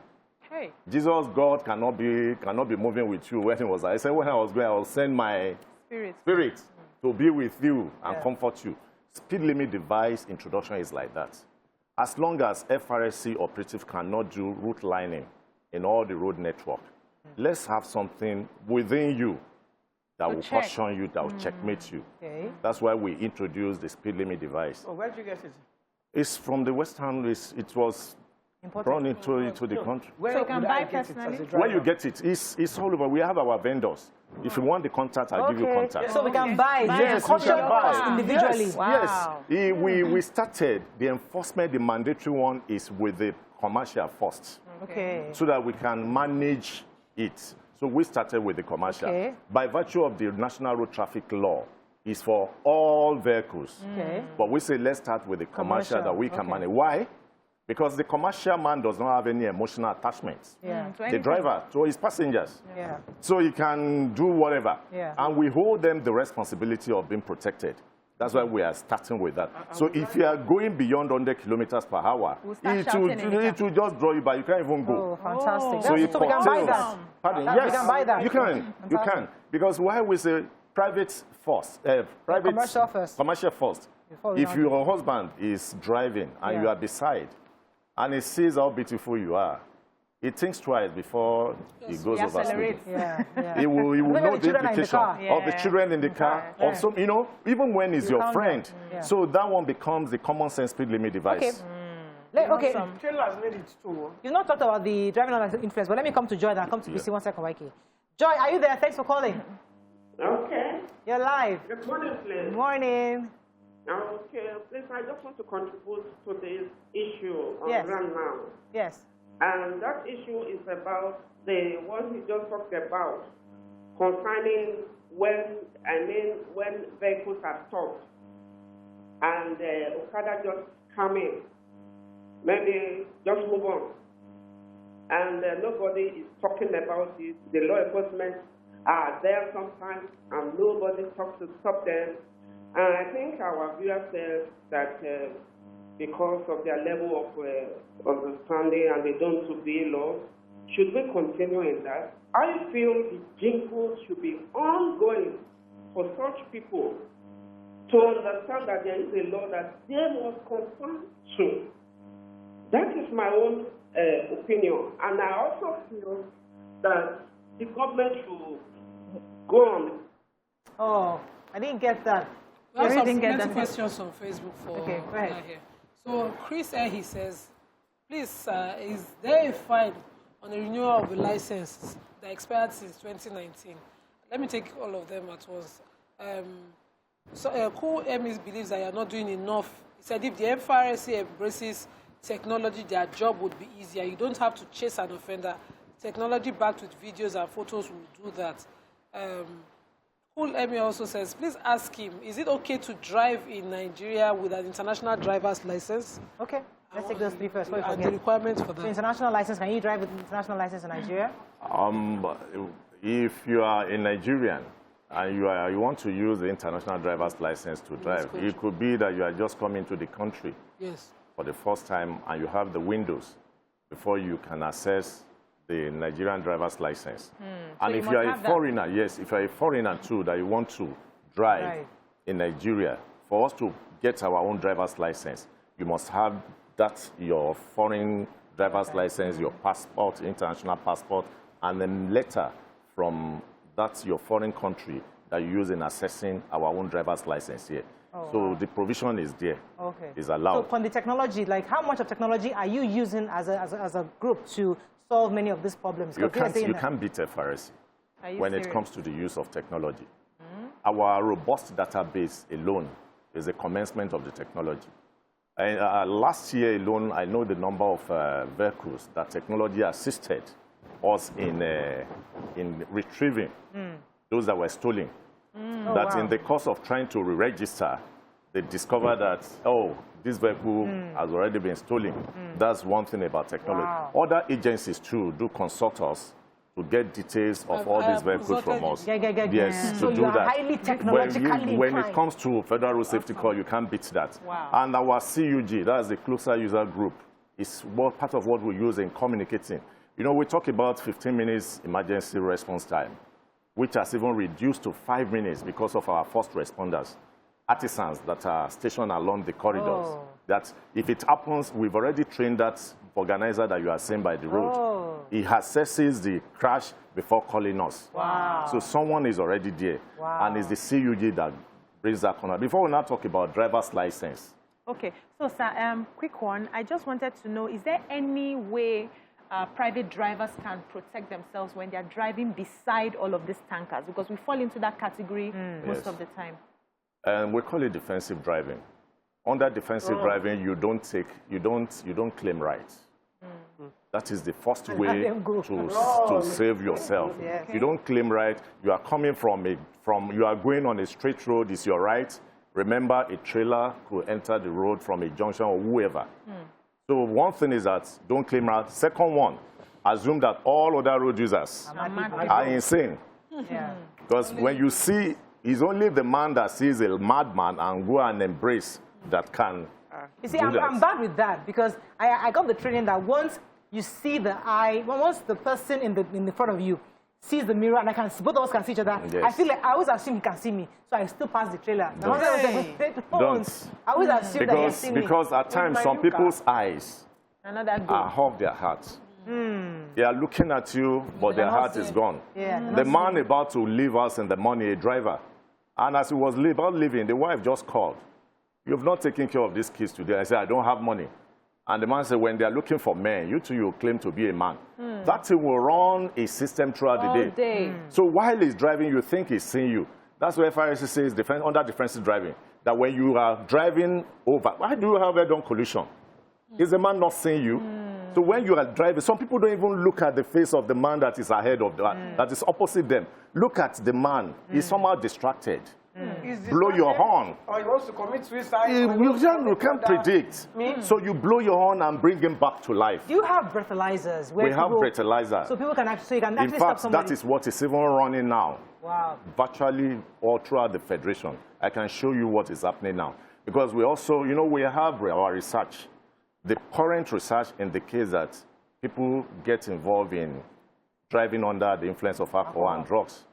Jesus, God, cannot be moving with you when he was. I said, when I was going, I will send my spirit to be with you and comfort you. Speed limit device introduction is like that. As long as FRSC operative cannot do route lining in all the road network, Let's have something within you that will check. caution you, that will checkmate you. Okay. That's why we introduced the speed limit device. Oh, where did you get it? It's from the Western, it was brought into the country. Where So you can would buy I get it as a personally? driver? Where you get it, it's all over. We have our vendors. If you want the contact, I'll give you contact. So we can buy it. Yes, we Caution can buy us it. individually. Yes, Wow. yes. We started the enforcement, the mandatory one is with the commercial first, Okay. so that we can manage it. So we started with the commercial. Okay. By virtue of the National Road Traffic Law, it's for all vehicles. Okay. But we say let's start with the commercial that we can manage. Why? Because the commercial man does not have any emotional attachments. Yeah. The driver to his passengers. Yeah. So he can do whatever. Yeah. And we hold them the responsibility of being protected. That's why we are starting with that. So if you are going beyond 100 kilometers per hour, We'll start it shouting in the will just draw you by. You can't even go. Oh, fantastic. So So we can buy that. Pardon? We Yes, can buy that. You can. You can. Because why we say private first, private commercial first. Commercial first. Before we If now your husband is driving and you Yeah. are beside, and he sees how beautiful you are, he thinks twice before he goes over speed. accelerates. Yeah. Yeah. He will Look at know the the children are in the implication car. of the Yeah. children in the car, Yeah. of some, even when he's your calm friend. down. Yeah. So that one becomes the common sense speed limit device. Okay. Okay. Trailers made it too. You've not talked about the driving under influence, but let me come to Joy and I'll come to PC 1 second, YK. Joy, are you there? Thanks for calling. Okay. You're live. Good morning, please. Good morning. Okay, please, I just want to contribute to this issue on Yes. ground now. Yes. And that issue is about the one he just talked about concerning when vehicles are stopped and Okada just come in, maybe just move on. And nobody is talking about it. The law enforcement are there sometimes and nobody talks to stop them. And I think our viewers said that because of their level of understanding and they don't obey laws, should we continue in that? I feel the jingle should be ongoing for such people to understand that there is a law that they must conform to. That is my own opinion. And I also feel that the government should go on. Oh, I didn't get that. We have some didn't get plenty that. questions on Facebook for Okay, go ahead. here. So Chris he says, please, is there a fine on the renewal of a license that expired since 2019? Let me take all of them at once. Cool Emis believes that you are not doing enough. He said if the FRSC embraces technology, their job would be easier. You don't have to chase an offender. Technology backed with videos and photos will do that. Cool Emi also says, please ask him, is it okay to drive in Nigeria with an international driver's license? Okay. Let's take those three first. Before we And the forget. requirements for So that. international license, can you drive with international license in Nigeria? If you are a Nigerian and you want to use the international driver's license to drive, it could be that you are just coming to the country Yes. for the first time and you have the windows before you can access the Nigerian driver's license. And you if must you are a have that. foreigner, yes, if you are a foreigner too, that you want to drive Right. in Nigeria, for us to get our own driver's license, you must have that, your foreign driver's license, your passport, international passport, and then letter from that your foreign country that you use in assessing our own driver's license here. So the provision is there. Okay. Is allowed. So on the technology, like how much of technology are you using as a group to solve many of these problems? You 'Cause we are saying can't, you that- can't beat FRSC Are you when it serious? comes to the use of technology. Our robust database alone is a commencement of the technology. And, last year alone, I know the number of vehicles that technology assisted us in retrieving those that were stolen. That wow. in the course of trying to re-register, they discovered that, oh, this vehicle has already been stolen. That's one thing about technology. Wow. Other agencies too do consult us to get details of all I these have vehicles from us. consulted Yeah. Yes, So to you do are that. highly technologically When it inclined. comes to federal road safety call, you can't beat that. Wow. And our CUG, that's the closer user group, is part of what we use in communicating. You know, we talk about 15 minutes emergency response time, which has even reduced to 5 minutes because of our first responders, artisans that are stationed along the corridors. Oh. That if it happens, we've already trained that organizer that you are seeing by the road. Oh. he assesses the crash before calling us. Wow. So someone is already there. Wow. And it's the CUG that brings that corner. Before we now talk about driver's license. Okay, so sir, quick one. I just wanted to know, is there any way private drivers can protect themselves when they're driving beside all of these tankers? Because we fall into that category most of the time. And we call it defensive driving. Under defensive driving, you don't claim rights. That is the first way to save yourself. Yeah. You don't claim right. You are coming you are going on a straight road. It's your right. Remember, a trailer could enter the road from a junction or whoever. So one thing is that don't claim right. Second one, assume that all other road users are insane. Yeah. Because when you see, it's only the man that sees a madman and go and embrace that can. You see, I'm bad with that because I got the training that once you see the eye, once the person in the front of you sees the mirror and both of us can see each other, yes. I feel like I always assume he can see me, so I still pass the trailer. Don't. I always assume that he can see me. Because at times some people's eyes are off their hearts. They are looking at you, but their heart is gone. Yeah, the man about to leave us in the money, a driver, and as he was about leaving, the wife just called. You've not taken care of these kids today. I said, I don't have money. And the man said, when they are looking for men, you two, you claim to be a man. That thing will run a system throughout the day. So while he's driving, you think he's seeing you. That's why FRC says under defensive driving, that when you are driving over, why do you have head-on collision? Is the man not seeing you? So when you are driving, some people don't even look at the face of the man that is ahead of that is opposite them. Look at the man. He's somehow distracted. Blow your horn. Or he wants to commit suicide. You can't predict. So you blow your horn and bring him back to life. Do you have breathalyzers? We have breathalyzers. So people can actually, stop somebody. In fact, that is what is even running now. Wow. Virtually all throughout the Federation. I can show you what is happening now. Because we also, we have our research. The current research indicates that people get involved in driving under the influence of alcohol and drugs.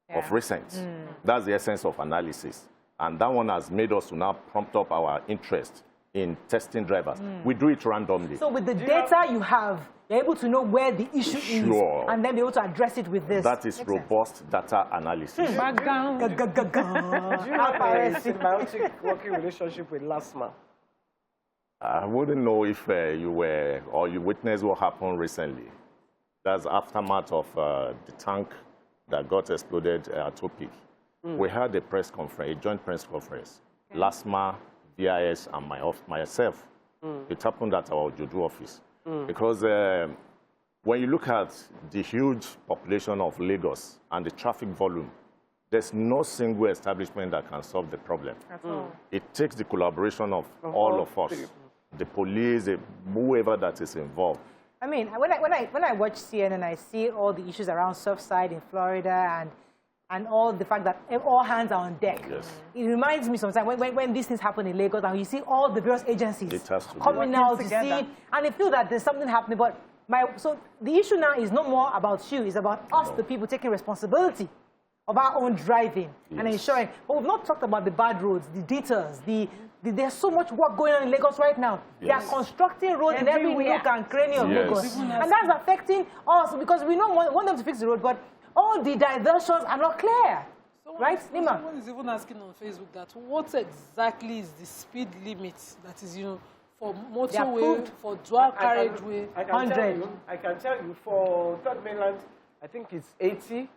Of recent. That's the essence of analysis. And that one has made us to now prompt up our interest in testing drivers. We do it randomly. So with the data you have, you're able to know where the issue is and then be able to address it with this. That is robust data analysis. Back down. Do you have a symbiotic working relationship with LASMA? I wouldn't know if you were or you witnessed what happened recently. That's aftermath of the tank that got exploded at Topic. We had a press conference, a joint press conference, LASMA, VIS, and myself. It happened at our Jodu office. Because when you look at the huge population of Lagos and the traffic volume, there's no single establishment that can solve the problem. It takes the collaboration of all of us, the police, whoever that is involved. I mean, when I watch CNN, I see all the issues around Surfside in Florida and all the fact that all hands are on deck. Yes. It reminds me sometimes when these things happen in Lagos and you see all the various agencies coming out to see, and I feel that there's something happening. But so the issue now is no more about you, it's about us, the people, taking responsibility of our own driving and ensuring. But we've not talked about the bad roads, the detours, there's so much work going on in Lagos right now. They are constructing roads in every nook and cranny of Lagos. And that's affecting us because we don't want them to fix the road, but all the diversions are not clear. Right, Nima? Someone is even asking on Facebook that what exactly is the speed limit that is, for motorway, for dual carriageway? I can tell you, for Third Mainland, I think it's 80.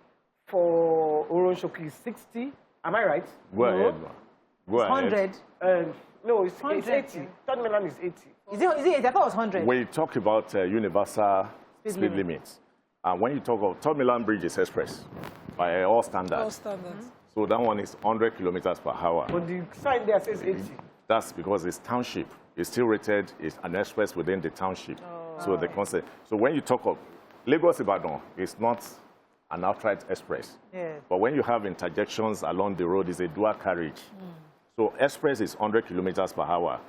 For Oronshoki, it's 60. Am I right? Go ahead. Go ahead. 100. No, it's 80. Third Mainland is 80. Is it 80? I thought it was 100. When you talk about universal speed limits, and when you talk of Third Mainland Bridge is express by all standards. All standards. So that one is 100 kilometers per hour. But the sign there says 80. That's because it's township. It's still rated, it's an express within the township. So the concept. So when you talk of Lagos Ibadan, it's not an outright express. But when you have interjections along the road, it's a dual carriage. So express is 100 kilometers per hour.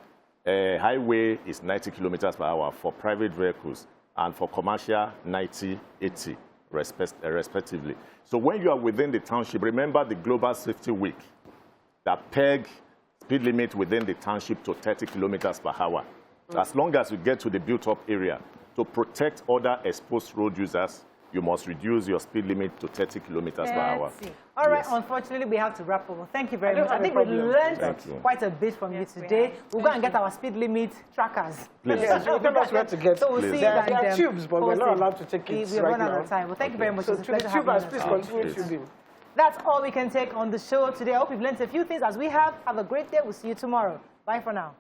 Highway is 90 kilometers per hour for private vehicles, and for commercial, 90, 80, respectively. So when you are within the township, remember the Global Safety Week that peg speed limit within the township to 30 kilometers per hour. As long as you get to the built-up area. to protect other exposed road users, you must reduce your speed limit to 30 kilometers per hour. All right, Yes. unfortunately, we have to wrap up. Well, thank you very much. I have a think we problem. learned you. quite a bit from you today. We'll go and get our speed limit trackers. Please. Yes, you tell us where to get. So we'll Please. see There you are tubes, but we're not allowed to take it We're right running out now. of time. Well, thank you very much. So It's a to the pleasure having tubers, you. please continue tubing. That's all we can take on the show today. I hope you've learned a few things as we have. Have a great day. We'll see you tomorrow. Bye for now.